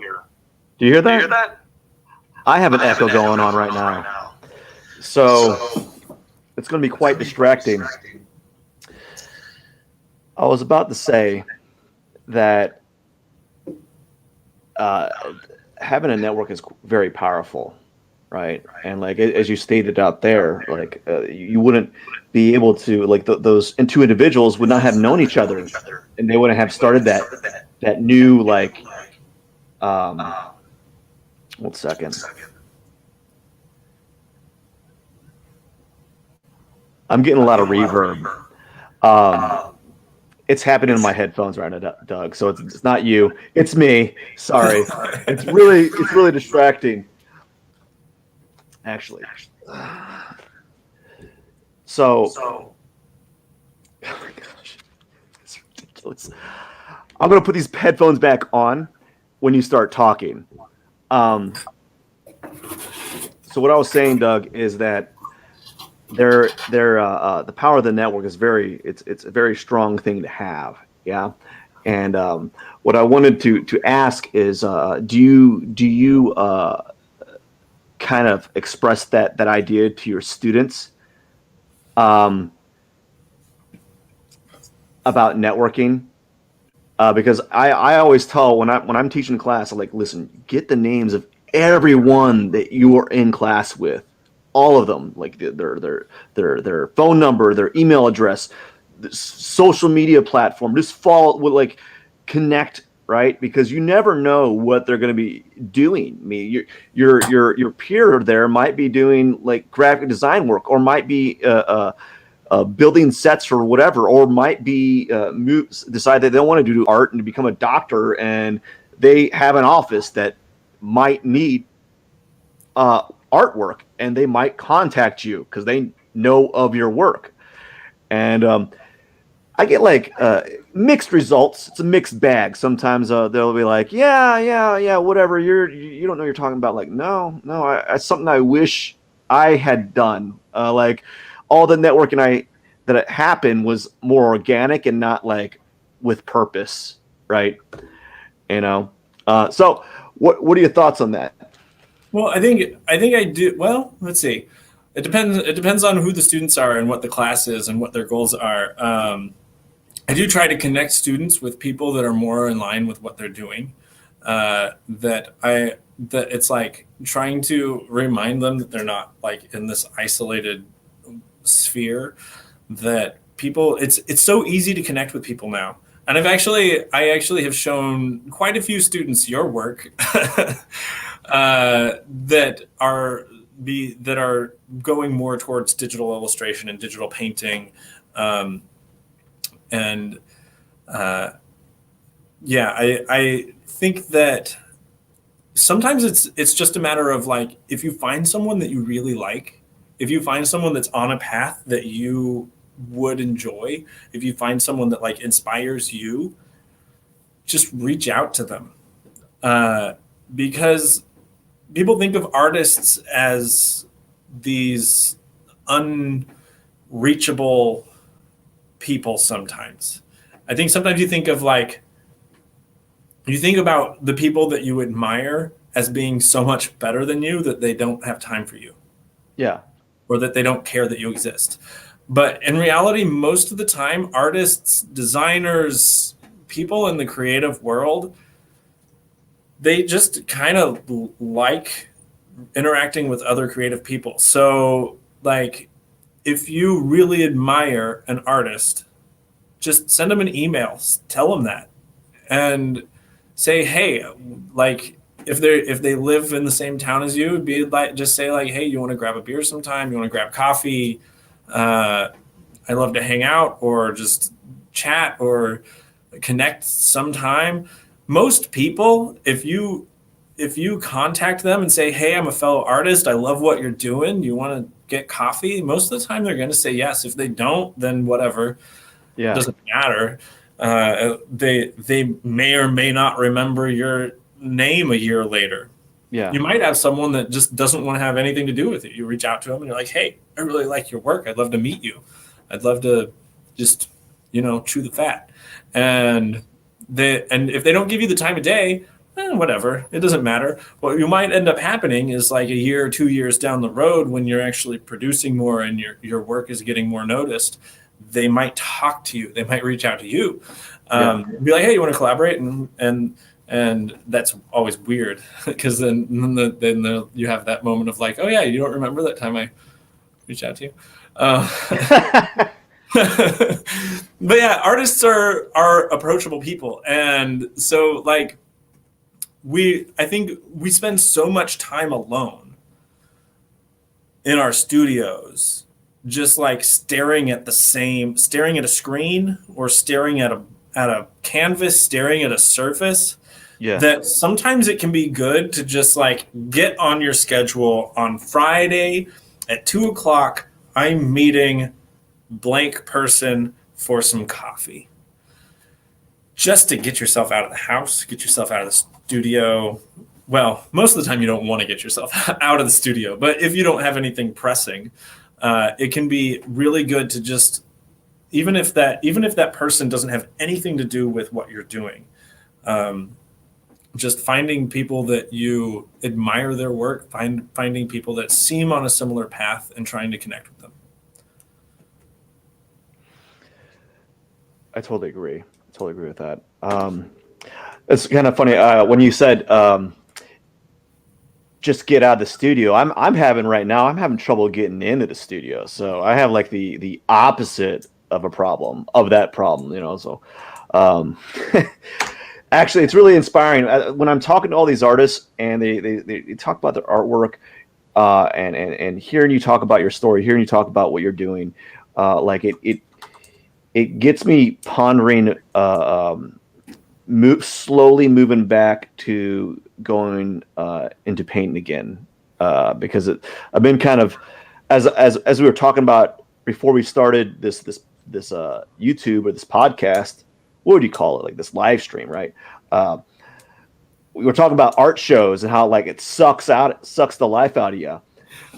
Do you hear that? I have an echo going on right now. So it's going to be quite distracting. I was about to say that having a network is very powerful, right? And like, as you stated out there, like you wouldn't be able to, like those two individuals would not have known each other, and they wouldn't have started that new, like 1 second. I'm getting a lot of reverb. It's happening in my headphones right now, Doug. So it's not you, it's me. Sorry. It's really distracting, actually. So, oh my gosh, it's ridiculous. I'm gonna put these headphones back on when you start talking. So what I was saying, Doug, is that the power of the network is it's a very strong thing to have. Yeah. And what I wanted to ask is, do you kind of express that idea to your students about networking? Because I always tell, when I'm teaching class, I'm like, listen, get the names of everyone that you are in class with, all of them, like their phone number, their email address, the social media platform. Just connect, right? Because you never know what they're going to be doing. I mean, your peer there might be doing like graphic design work, or might be building sets or whatever, or might be decide that they don't want to do art and to become a doctor, and they have an office that might need artwork, and they might contact you because they know of your work. And I get like mixed results. It's a mixed bag. Sometimes they'll be like, yeah, whatever. You don't know what you're talking about. Like, no, it's something I wish I had done. Like, all the networking that it happened was more organic and not like with purpose, right? You know. So what are your thoughts on that? well, I think I do. Well, let's see. It depends. It depends on who the students are and what the class is and what their goals are. I do try to connect students with people that are more in line with what they're doing. That it's like trying to remind them that they're not like in this isolated sphere. That people, it's so easy to connect with people now. And I actually have shown quite a few students your work that are going more towards digital illustration and digital painting. And yeah, I think that sometimes it's just a matter of like, if you find someone that you really like, if you find someone that's on a path that you would enjoy, if you find someone that like inspires you, just reach out to them. Because people think of artists as these unreachable people sometimes. I think sometimes you think about the people that you admire as being so much better than you that they don't have time for you. Yeah. Or that they don't care that you exist. But in reality, most of the time, artists, designers, people in the creative world, they just kind of like interacting with other creative people. So like, if you really admire an artist, just send them an email, tell them that, and say, hey, like, if they live in the same town as you, it'd be like, just say like, hey, you want to grab a beer sometime? You want to grab coffee? I love to hang out, or just chat or connect sometime. Most people, if you contact them and say, hey, I'm a fellow artist, I love what you're doing, you want to get coffee? Most of the time they're going to say yes. If they don't, then whatever. Yeah. It doesn't matter. They may or may not remember your name a year later. Yeah. You might have someone that just doesn't want to have anything to do with it. You reach out to them and you're like, hey, I really like your work. I'd love to meet you. I'd love to just, chew the fat. And if they don't give you the time of day, whatever, it doesn't matter. What you might end up happening is like a year or 2 years down the road, when you're actually producing more and your work is getting more noticed, they might talk to you. They might reach out to you, be like, hey, you want to collaborate? And that's always weird, because then you have that moment of like, oh yeah, you don't remember that time I reached out to you. But yeah, artists are approachable people. And so like, I think we spend so much time alone in our studios, just like staring at a screen, or staring at a canvas, staring at a surface. Yeah. That sometimes it can be good to just like get on your schedule on Friday at 2:00. I'm meeting blank person for some coffee, just to get yourself out of the house, get yourself out of the studio. Well, most of the time you don't want to get yourself out of the studio, but if you don't have anything pressing, it can be really good to just, even if that person doesn't have anything to do with what you're doing, just finding people that you admire their work, finding people that seem on a similar path, and trying to connect with them. I totally agree. With that. It's kind of funny when you said just get out of the studio. I'm having trouble getting into the studio. So I have like the opposite of that problem. So actually, it's really inspiring when I'm talking to all these artists and they talk about their artwork, and hearing you talk about your story, hearing you talk about what you're doing, like it gets me pondering, slowly moving back to going into painting again, because I've been kind of, as we were talking about before we started this YouTube or this podcast. What would you call it? Like this live stream, right? We were talking about art shows and how like it sucks the life out of you.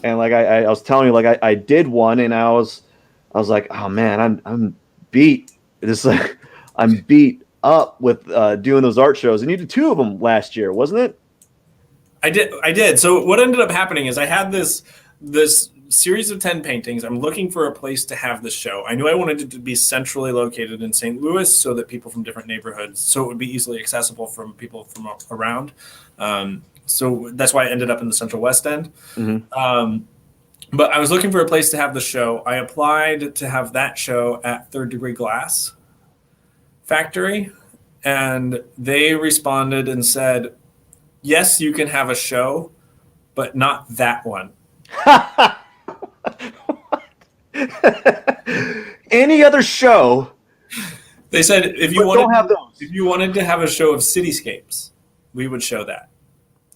And like I was telling you, like I did one, and I was like, oh man, I'm beat. It's like I'm beat up with doing those art shows. And you did 2 of them last year, wasn't it? I did. So what ended up happening is I had this series of 10 paintings. I'm looking for a place to have this show. I knew I wanted it to be centrally located in St. Louis, so that people from different neighborhoods, so it would be easily accessible from people from around. So that's why I ended up in the Central West End. Mm-hmm. But I was looking for a place to have the show. I applied to have that show at Third Degree Glass Factory, and they responded and said, yes, you can have a show, but not that one. Any other show? They said if you wanted to have a show of cityscapes, we would show that.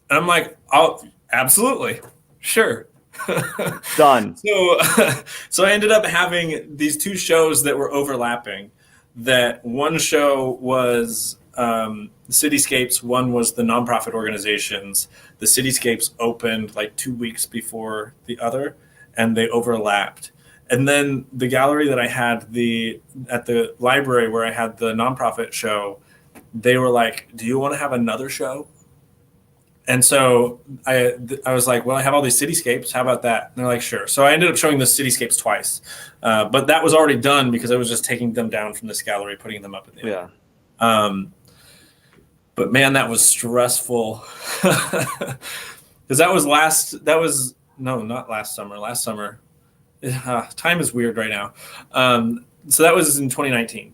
And I'm like, oh, absolutely, sure. Done. So I ended up having these 2 shows that were overlapping. That one show was cityscapes, one was the nonprofit organizations. The cityscapes opened like 2 weeks before the other, and they overlapped. And then the gallery that I had at the library where I had the nonprofit show, they were like, do you want to have another show? And so I was like, well, I have all these cityscapes. How about that? And they're like, sure. So I ended up showing the cityscapes twice. But that was already done because I was just taking them down from this gallery, putting them up at the end. Yeah. But man, that was stressful. because not last summer. Last summer, time is weird right now. So that was in 2019.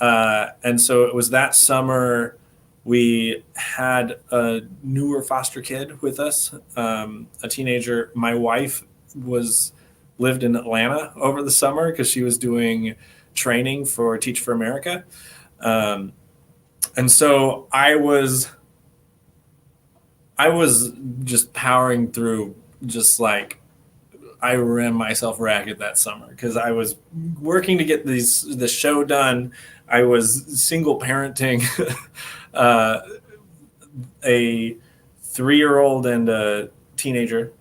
And so it was that summer we had a newer foster kid with us, a teenager. My wife lived in Atlanta over the summer because she was doing training for Teach for America. And so I was just powering through, just like I ran myself ragged that summer because I was working to get the show done. I was single parenting a 3-year-old and a teenager,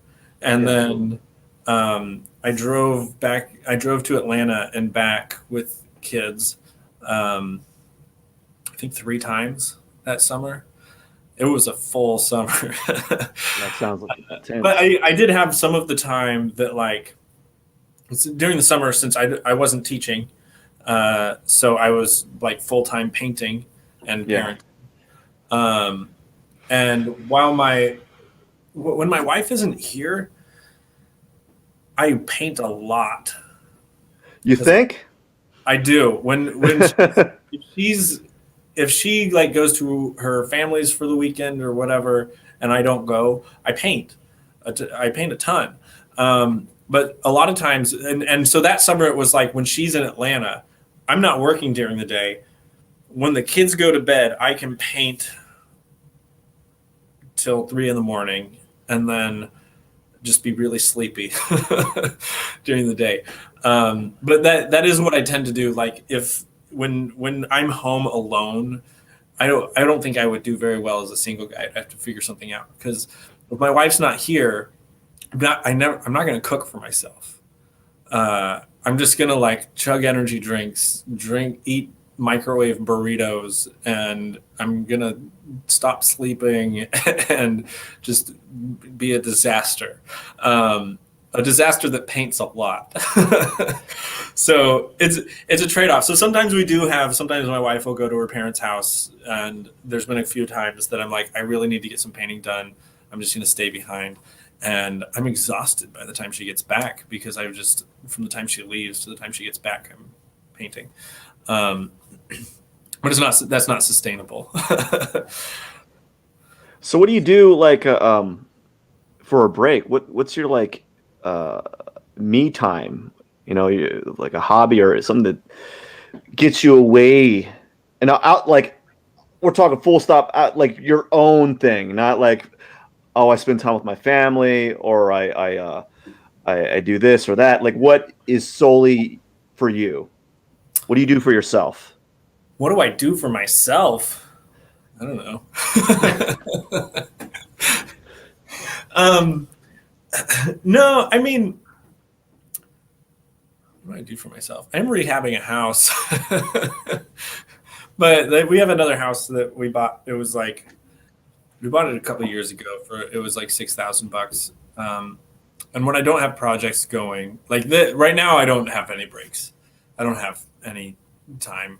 and then I drove to Atlanta and back with kids. I think 3 times that summer. It was a full summer. That sounds like intense. But I did have some of the time that, like, during the summer, since I wasn't teaching, so I was like full-time painting and parenting. And when my wife isn't here, I paint a lot. You think? I do. When if she like goes to her family's for the weekend or whatever, and I don't go, I paint. I paint a ton. But a lot of times, and so that summer it was like when she's in Atlanta, I'm not working during the day. When the kids go to bed, I can paint till 3 a.m. and then just be really sleepy during the day. But that is what I tend to do. Like when I'm home alone, I don't think I would do very well as a single guy. I'd have to figure something out because if my wife's not here, I'm not going to cook for myself. I'm just going to like chug energy drinks, eat microwave burritos, and I'm going to stop sleeping and just be a disaster. A disaster that paints a lot. So it's a trade-off. So sometimes my wife will go to her parents' house, and there's been a few times that I'm like, I really need to get some painting done. I'm just going to stay behind. And I'm exhausted by the time she gets back because from the time she leaves to the time she gets back, I'm painting. But that's not sustainable. So what do you do like for a break? What's your like me time? You know, like a hobby or something that gets you away and out. Like we're talking full stop, out, like your own thing, not like, oh, I spend time with my family or I do this or that. Like what is solely for you? What do you do for yourself? What do I do for myself? I don't know. No, I mean, what do I do for myself? I'm rehabbing a house. But we have another house that we bought. It was like, we bought it a couple of years ago it was like $6,000. And when I don't have projects going, like right now, I don't have any breaks. I don't have any time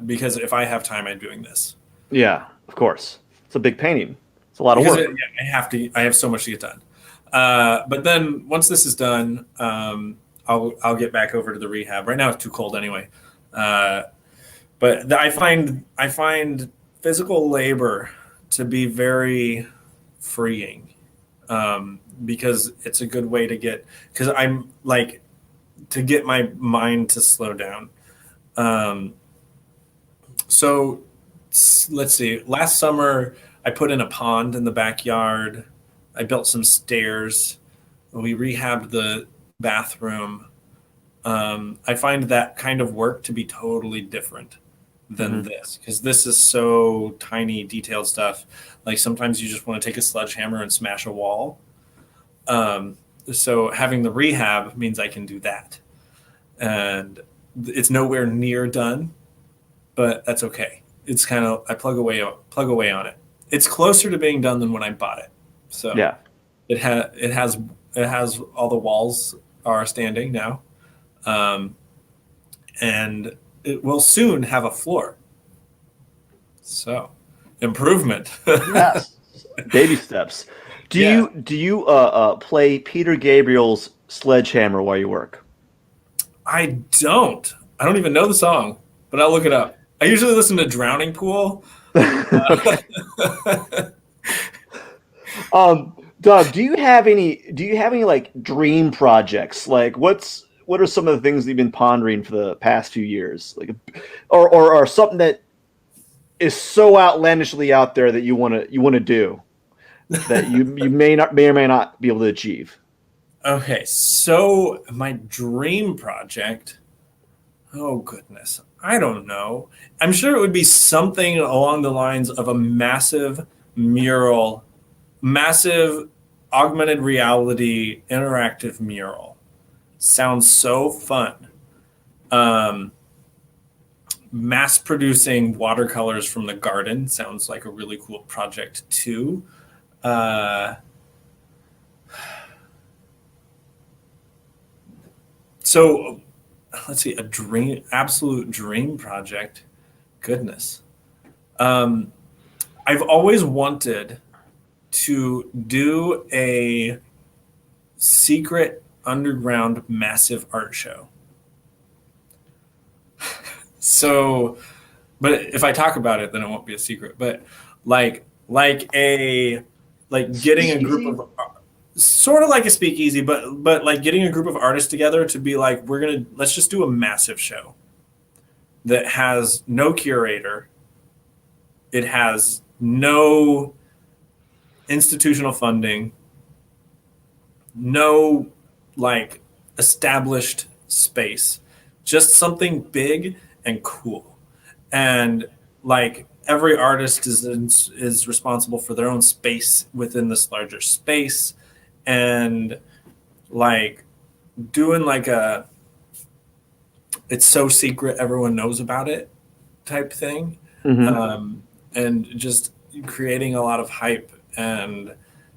because if I have time, I'm doing this. Yeah, of course. It's a big painting. It's a lot of work. I have so much to get done. But then once this is done, I'll get back over to the rehab. Right now it's too cold anyway. But I find physical labor to be very freeing because it's a good way to get my mind to slow down. So let's see. Last summer, I put in a pond in the backyard. I built some stairs. We rehabbed the bathroom. I find that kind of work to be totally different than this, because this is so tiny, detailed stuff. Like sometimes you just want to take a sledgehammer and smash a wall. So having the rehab means I can do that. And it's nowhere near done, but that's okay. It's kind of, I plug away on it. It's closer to being done than when I bought it. So yeah, it has all the walls are standing now. And it will soon have a floor. So improvement. Yes. Baby steps. Yeah, do you play Peter Gabriel's Sledgehammer while you work? I don't. I don't even know the song, but I'll look it up. I usually listen to Drowning Pool. Okay. Doug, do you have any like dream projects? Like what are some of the things that you've been pondering for the past few years? Like or something that is so outlandishly out there that you want to do that you may or may not be able to achieve. Okay, so my dream project. Oh goodness, I don't know. I'm sure it would be something along the lines of a massive mural, massive augmented reality interactive mural. Sounds so fun. Um, Mass producing watercolors from the garden sounds like a really cool project too. Uh, so let's see, a dream, absolute dream project. Goodness. Um, I've always wanted to do a secret underground massive art show. So, but if I talk about it, then it won't be a secret. But like a like getting a group Speakeasy? of sort of like a speakeasy, but like getting a group of artists together to be like, let's just do a massive show that has no curator. It has no institutional funding, no like established space, just something big and cool. And like every artist is responsible for their own space within this larger space, and like doing like a it's so secret everyone knows about it type thing, Mm-hmm. um, and just creating a lot of hype and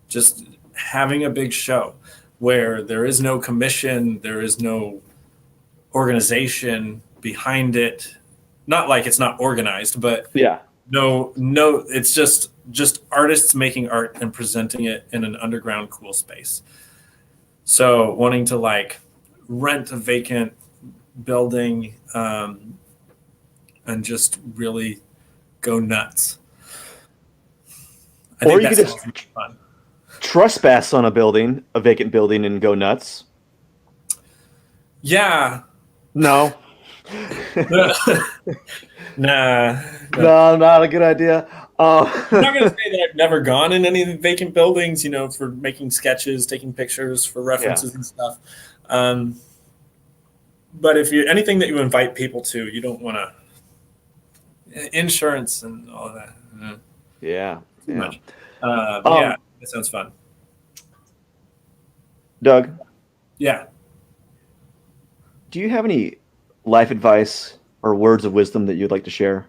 just having a big show where there is no commission, there is no organization behind it. Not like it's not organized, but Yeah. no, it's just artists making art and presenting it in an underground cool space. So wanting to like rent a vacant building, and just really go nuts. I Or think you that could just sounds really fun. trespass on a vacant building, and go nuts. Yeah. No. Nah. No. No, not a good idea. I'm not going to say that I've never gone in any of the vacant buildings, for making sketches, taking pictures for Yeah. references and stuff. Um, but if you anything that you invite people to, you don't want to insurance and all of that. Yeah. Too Yeah. much. But yeah, Um, that sounds fun. Doug, Yeah. do you have any life advice or words of wisdom that you'd like to share?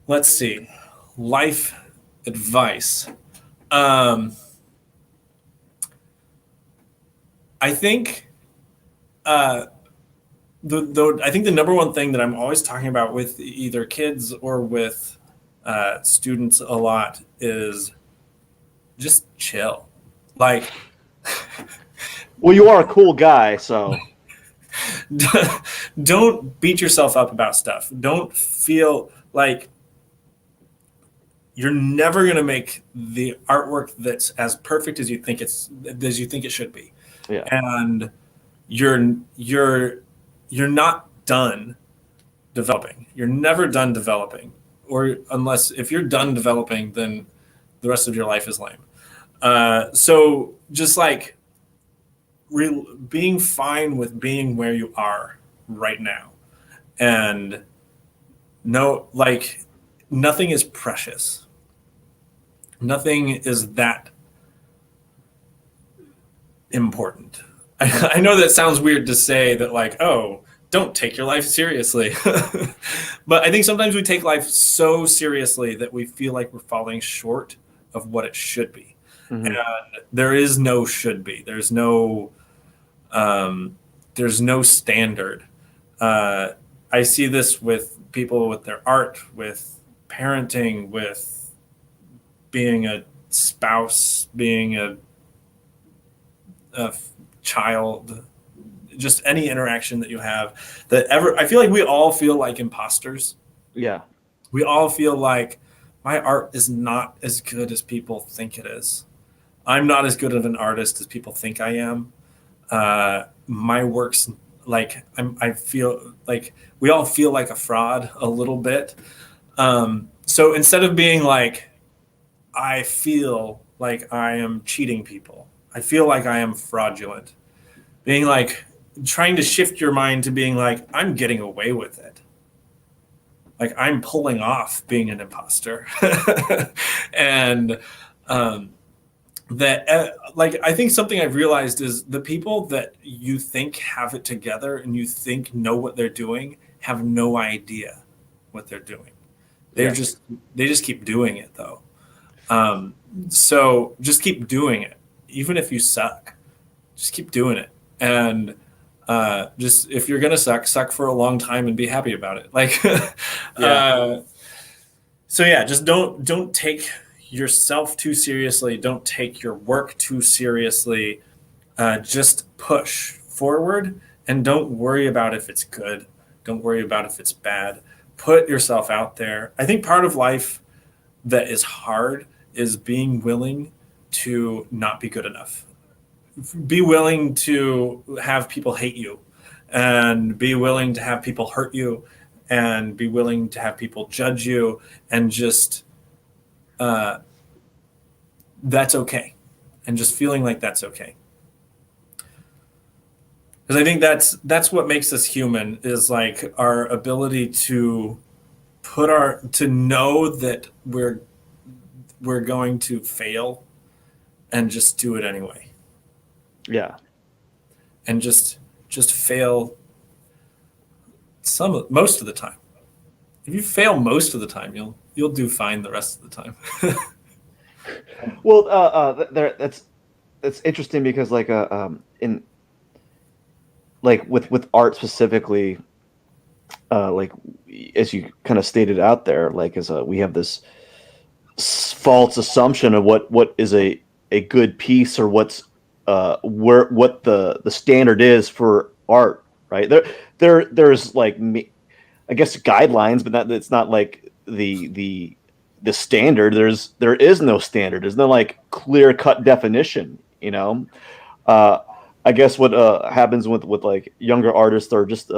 Let's see. Life advice. Um, I think uh, I think the number one thing that I'm always talking about with either kids or with students a lot is just chill. Like, Well, you are a cool guy, so don't beat yourself up about stuff. Don't feel like you're never going to make the artwork that's as perfect as you think it should be, yeah. and you're not done developing. You're never done developing, or unless if you're done developing, then the rest of your life is lame. So just like being fine with being where you are right now, and no, like nothing is precious. Nothing is that important. I know that sounds weird to say that, like, oh, don't take your life seriously. But I think sometimes we take life so seriously that we feel like we're falling short of what it should be. Mm-hmm. And there is no should be. There's no standard. I see this with people with their art, with parenting, with being a spouse, being a child, just any interaction that you have I feel like we all feel like imposters. Yeah. We all feel like my art is not as good as people think it is. I'm not as good of an artist as people think I am. My work's like, I feel like we all feel like a fraud a little bit. So instead of being like, I feel like I am cheating people, I feel like I am fraudulent, being like, trying to shift your mind to being like, I'm getting away with it. Like, I'm pulling off being an imposter. And like, I think something I've realized is the people that you think have it together and you think know what they're doing have no idea what they're doing. They just keep doing it though. So just keep doing it. Even if you suck, just keep doing it. And just, if you're gonna suck for a long time and be happy about it. Like, so yeah, just don't take yourself too seriously. Don't take your work too seriously. Just push forward and don't worry about if it's good. Don't worry about if it's bad. Put yourself out there. I think part of life that is hard is being willing to not be good enough. Be willing to have people hate you, and be willing to have people hurt you, and be willing to have people judge you, and just that's okay, and just feeling like that's okay. Because I think that's what makes us human, is like our ability to to know that we're going to fail and just do it anyway. Yeah. And just fail most of the time. If you fail most of the time, you'll do fine the rest of the time. Well, that's interesting because like in like with art specifically, like as you kind of stated out there, like we have this false assumption of what is a good piece, or what the standard is for art, right? There's like, I guess, guidelines, but it's not like the standard. There is no standard. There's no like clear cut definition, you know. I guess what happens with like younger artists, or just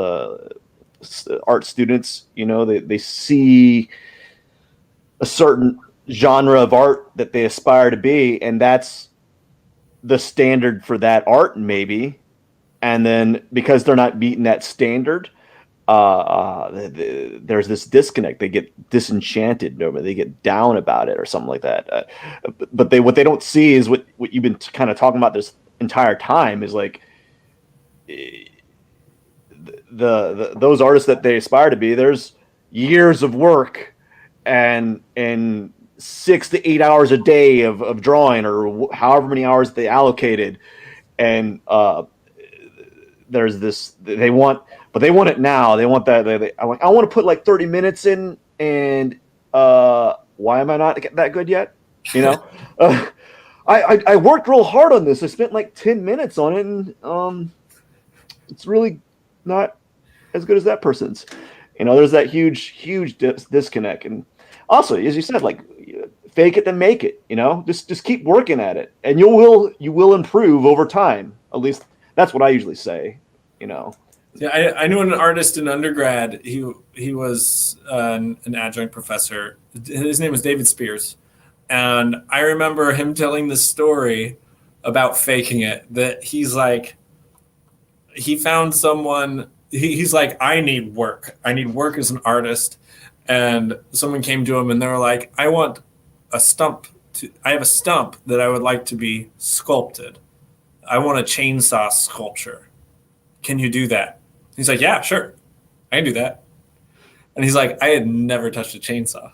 art students, you know, they see a certain genre of art that they aspire to be, and that's the standard for that art, maybe. And then because they're not meeting that standard, there's this disconnect. They get disenchanted, or they get down about it, or something like that. But what they don't see is what you've been kind of talking about this entire time, is like those artists that they aspire to be. There's years of work and 6 to 8 hours a day of drawing, or however many hours they allocated, and there's this, they want it now. They want that. I'm like, I want to put like 30 minutes in, and why am I not that good yet? You know, I worked real hard on this. I spent like 10 minutes on it, and it's really not as good as that person's. You know, there's that huge disconnect. And also, as you said, like, fake it then make it. You know, just keep working at it, and you will improve over time. At least that's what I usually say. You know. Yeah, I knew an artist in undergrad. He was an adjunct professor. His name was David Spears, and I remember him telling this story about faking it. That he's like, he found someone. He's like, I need work. I need work as an artist. And someone came to him and they were like, I have a stump that I would like to be sculpted. I want a chainsaw sculpture. Can you do that? He's like, yeah, sure. I can do that. And he's like, I had never touched a chainsaw.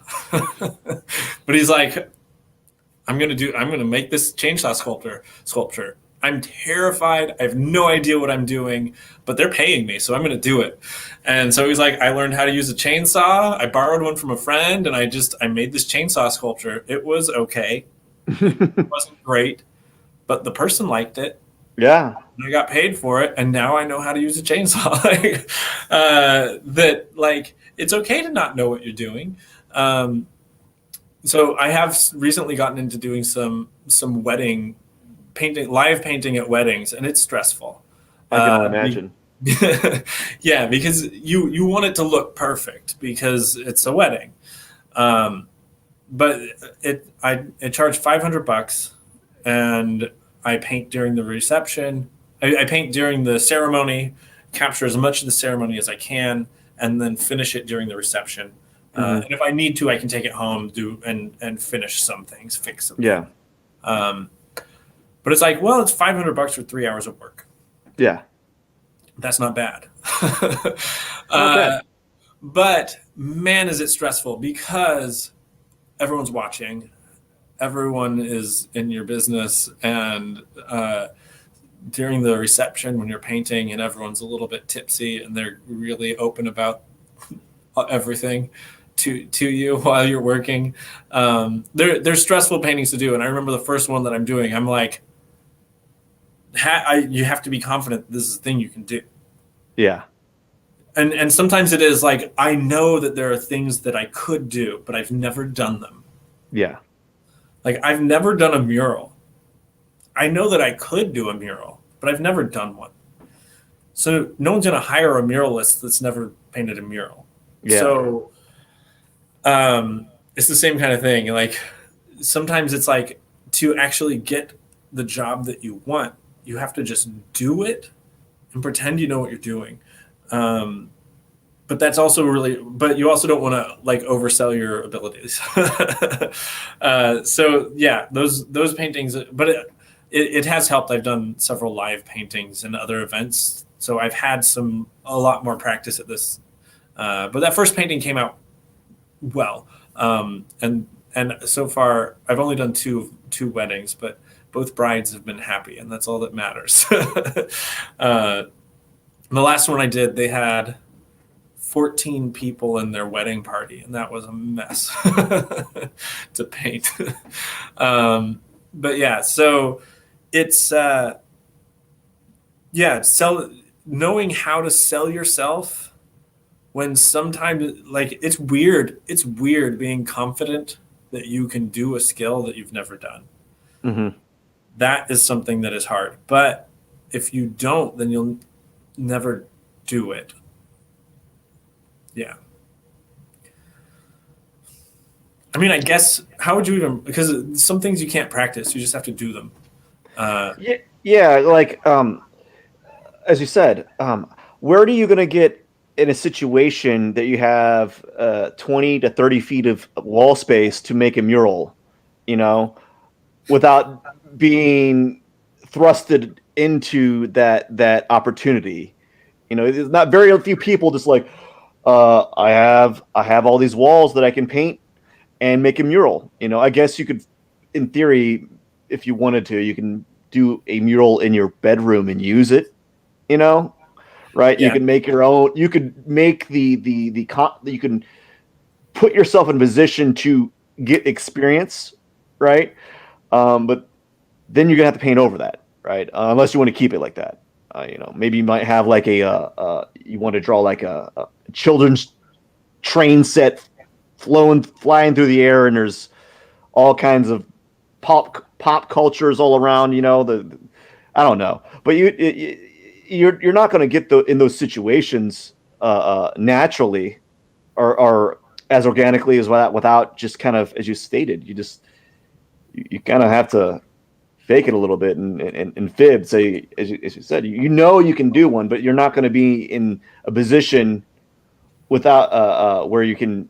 But he's like, I'm going to make this chainsaw sculpture. I'm terrified. I have no idea what I'm doing, but they're paying me, so I'm going to do it. And so he's like, I learned how to use a chainsaw. I borrowed one from a friend, and I made this chainsaw sculpture. It was okay. It wasn't great, but the person liked it. Yeah. I got paid for it, and now I know how to use a chainsaw. Like it's okay to not know what you're doing. Um, so I have recently gotten into doing some wedding painting, live painting at weddings, and it's stressful. I can Uh, only imagine. yeah, because you want it to look perfect because it's a wedding. Um, but I charge $500, and I paint during the reception. I paint during the ceremony, capture as much of the ceremony as I can, and then finish it during the reception. Mhm. And if I need to, I can take it home, and finish some things, fix some Yeah. things. Um, but it's like, well, it's $500 for 3 hours of work. Yeah. That's not bad. Not bad. But man, is it stressful because everyone's watching, everyone is in your business, and during the reception when you're painting and everyone's a little bit tipsy and they're really open about everything to you while you're working. There's stressful paintings to do, and I remember the first one that I'm doing. I'm like, you have to be confident this is a thing you can do. Yeah. And sometimes it is like, I know that there are things that I could do, but I've never done them. Yeah. Like I've never done a mural. I know that I could do a mural, but I've never done one. So no one's going to hire a muralist that's never painted a mural. Yeah. So it's the same kind of thing. Like sometimes it's like, to actually get the job that you want, you have to just do it and pretend you know what you're doing. But that's also but you also don't want to like oversell your abilities. So yeah, those paintings, but it has helped. I've done several live paintings and other events, so I've had a lot more practice at this. But that first painting came out well, and so far I've only done two weddings, but both brides have been happy, and that's all that matters. The last one I did, they had 14 people in their wedding party, and that was a mess to paint. But yeah, so it's knowing how to sell yourself when sometimes, like, it's weird being confident that you can do a skill that you've never done. Mm-hmm. That is something that is hard, but if you don't, then you'll never do it. Yeah. I mean, I guess, how would you even, because some things you can't practice, you just have to do them. Yeah, like as you said, where are you going to get in a situation that you have 20 to 30 feet of wall space to make a mural, without being thrusted into that opportunity? There's not very few people just like, I have all these walls that I can paint and make a mural. I guess you could, in theory, if you wanted to, you can do a mural in your bedroom and use it, right? Yeah. You can make your own, you could make you can put yourself in a position to get experience, right? But then you're gonna have to paint over that, right? Unless you want to keep it like that. Maybe you might have like you want to draw like a children's train set flying through the air, and there's all kinds of pop cultures all around. I don't know, but you're not going to get in those situations naturally or as organically as that without just kind of, as you stated, you kind of have to fake it a little bit and fib. Say, as you said, you can do one, but you're not going to be in a position without where you can,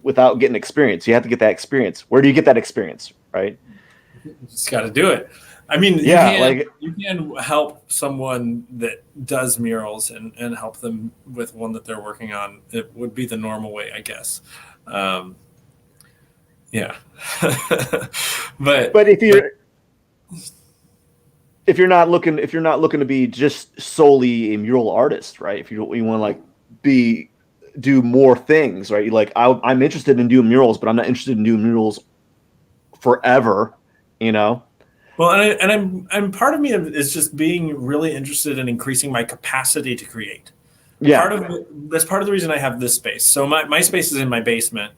without getting experience. You have to get that experience. Where do you get that experience, right? You just got to do it. I mean, you can help someone that does murals and help them with one that they're working on. It would be the normal way, I guess. Yeah. but if you're not looking to be just solely a mural artist, right? If you want to like do more things, right? You're like, I'm interested in doing murals, but I'm not interested in doing murals forever, you know? Well, and I'm part of me is just being really interested in increasing my capacity to create. Yeah. That's part of the reason I have this space. So my space is in my basement,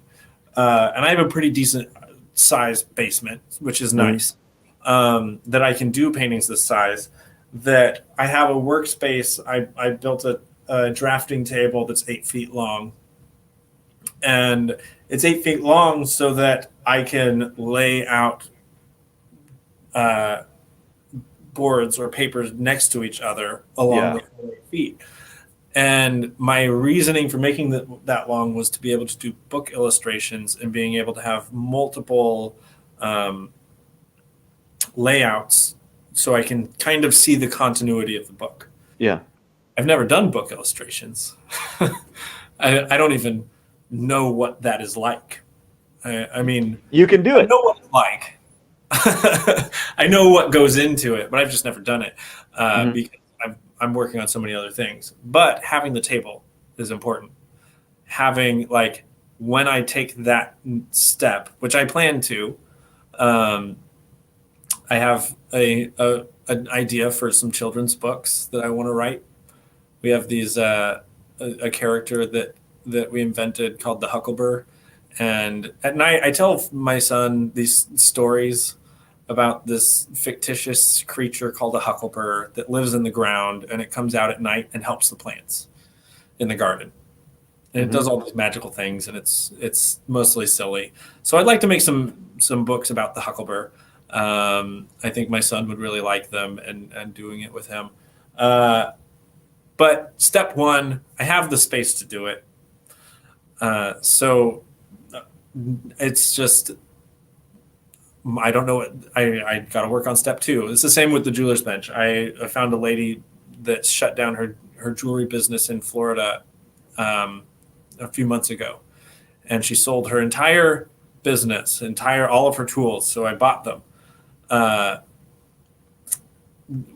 and I have a pretty decent sized basement, which is nice. That I can do paintings this size. That I have a workspace. I built a drafting table that's 8 feet long, and it's 8 feet long so that I can lay out boards or papers next to each other along the 8 feet. And my reasoning for making that long was to be able to do book illustrations and being able to have multiple layouts so I can kind of see the continuity of the book. Yeah. I've never done book illustrations. I don't even know what that is like. I mean, you can do it. I know what it's like. I know what goes into it, but I've just never done it because I'm working on so many other things. But having the table is important. Having, like, when I take that step, which I plan to, I have an idea for some children's books that I want to write. We have these a character that we invented called the Huckleberry, and at night I tell my son these stories about this fictitious creature called a huckleberry that lives in the ground, and it comes out at night and helps the plants in the garden. And it does all these magical things, and it's mostly silly. So I'd like to make some books about the huckleberry. I think my son would really like them, and doing it with him. But step one, I have the space to do it. So it's just, I don't know what, I got to work on step two. It's the same with the jeweler's bench. I found a lady that shut down her jewelry business in Florida a few months ago. And she sold her entire business, all of her tools. So I bought them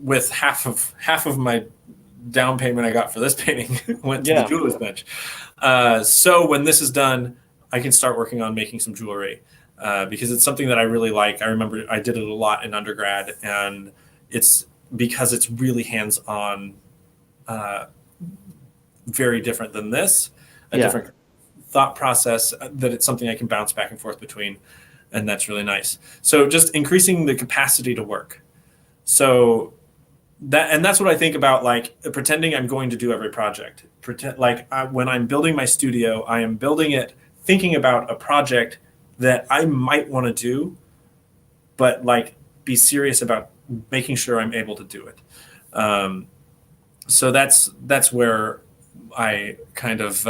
with half of my down payment I got for this painting went to the jeweler's bench. So when this is done, I can start working on making some jewelry because it's something that I really like. I remember I did it a lot in undergrad, and it's because it's really hands-on, very different than this, different thought process, that it's something I can bounce back and forth between, and that's really nice. So just increasing the capacity to work. So that's what I think about, like, pretending I'm going to do every project. When I'm building my studio, I am building it thinking about a project that I might want to do, but, like, be serious about making sure I'm able to do it. So that's where I kind of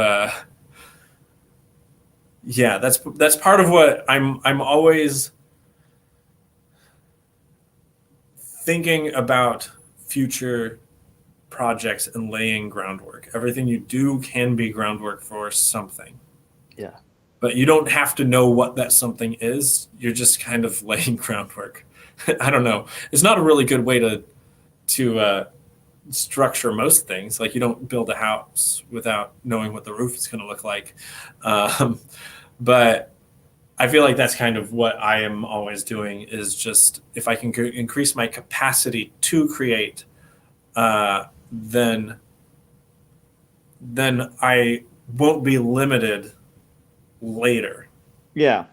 that's part of what I'm always thinking about future projects and laying groundwork. Everything you do can be groundwork for something. Yeah. But you don't have to know what that something is. You're just kind of laying groundwork. I don't know. It's not a really good way to structure most things. Like, you don't build a house without knowing what the roof is going to look like. But I feel like that's kind of what I am always doing, is just, if I can increase my capacity to create, then I won't be limited later. Yeah.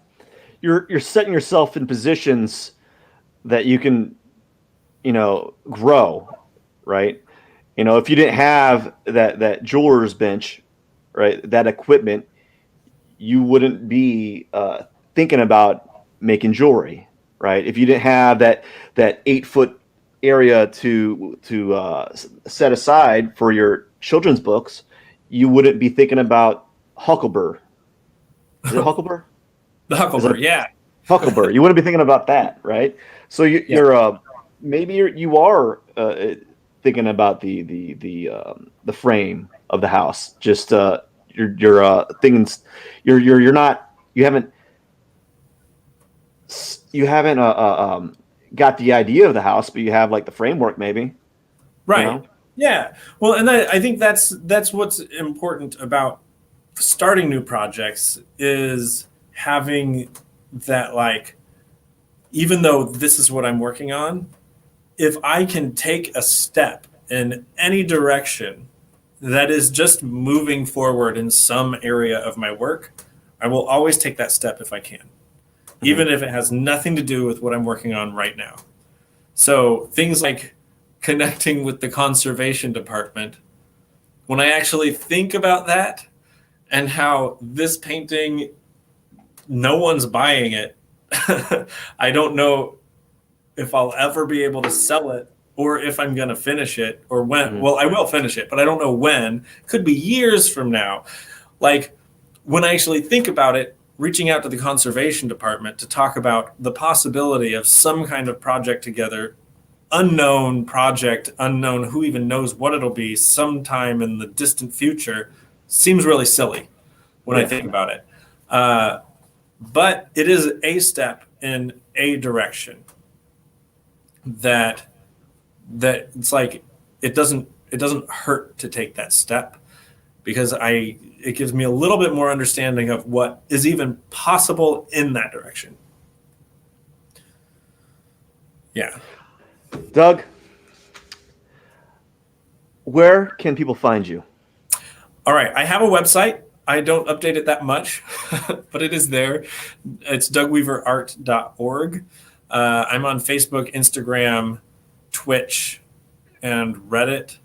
You're setting yourself in positions that you can, grow, right? If you didn't have that jeweler's bench, right, that equipment, you wouldn't be thinking about making jewelry, right? If you didn't have that 8-foot area to set aside for your children's books, you wouldn't be thinking about Huckleberry. Is it Huckleberry? The Huckleberry, yeah. Huckleberry. You wouldn't be thinking about that, right? So you're maybe you are thinking about the frame of the house. Just you're thinking you haven't got the idea of the house, but you have, like, the framework, maybe. Right. Yeah. Well, and I think that's what's important about starting new projects, is having that, like, even though this is what I'm working on, if I can take a step in any direction that is just moving forward in some area of my work, I will always take that step if I can, even if it has nothing to do with what I'm working on right now. So things like connecting with the conservation department, when I actually think about that and how this painting, no one's buying it, I don't know if I'll ever be able to sell it or if I'm going to finish it or when. Well, I will finish it, but I don't know when. Could be years from now. Like, when I actually think about it, reaching out to the conservation department to talk about the possibility of some kind of project together, unknown project, unknown who even knows what it'll be sometime in the distant future, seems really silly when I think about it. But it is a step in a direction that it's like it doesn't hurt to take that step, because it gives me a little bit more understanding of what is even possible in that direction. Yeah. Doug, where can people find you? All right, I have a website. I don't update it that much, but it is there. It's dougweaverart.org. I'm on Facebook, Instagram, Twitch, and Reddit,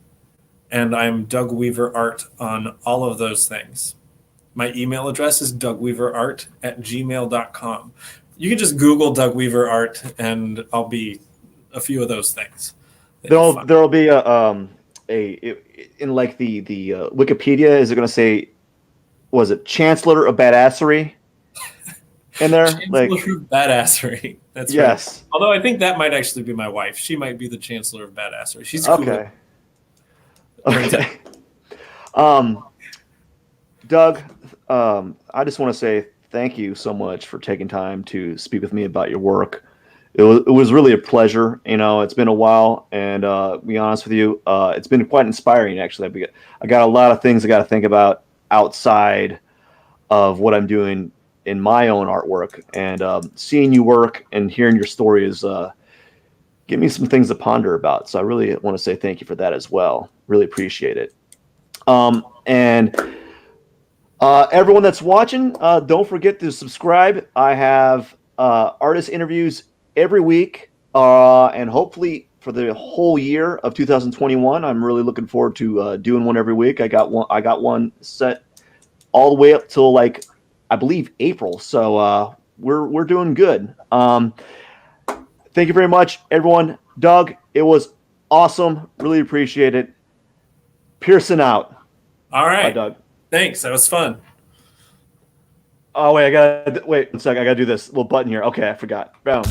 and I'm Doug Weaver Art on all of those things. My email address is dougweaverart@gmail.com. You can just Google Doug Weaver Art, and I'll be a few of those things. There'll be in like the Wikipedia, is it going to say, was it Chancellor of Badassery in there? Chancellor of Badassery. That's yes. Right. Although I think that might actually be my wife. She might be the Chancellor of Badassery. She's cool. Okay. Okay. Doug, I just want to say thank you so much for taking time to speak with me about your work. It was really a pleasure. It's been a while, and to be honest with you, it's been quite inspiring, actually. I got a lot of things I got to think about outside of what I'm doing in my own artwork, and seeing you work and hearing your story is give me some things to ponder about. So I really want to say thank you for that as well. Really appreciate it. And everyone that's watching, don't forget to subscribe. I have artist interviews every week, and hopefully for the whole year of 2021. I'm really looking forward to doing one every week. I got one set all the way up till, like, I believe April. So we're doing good. Thank you very much, everyone. Doug, it was awesome. Really appreciate it. Pierson out. All right. Bye, Doug. Thanks. That was fun. Oh, wait, wait 1 second. I got to do this little button here. Okay, I forgot. Boom.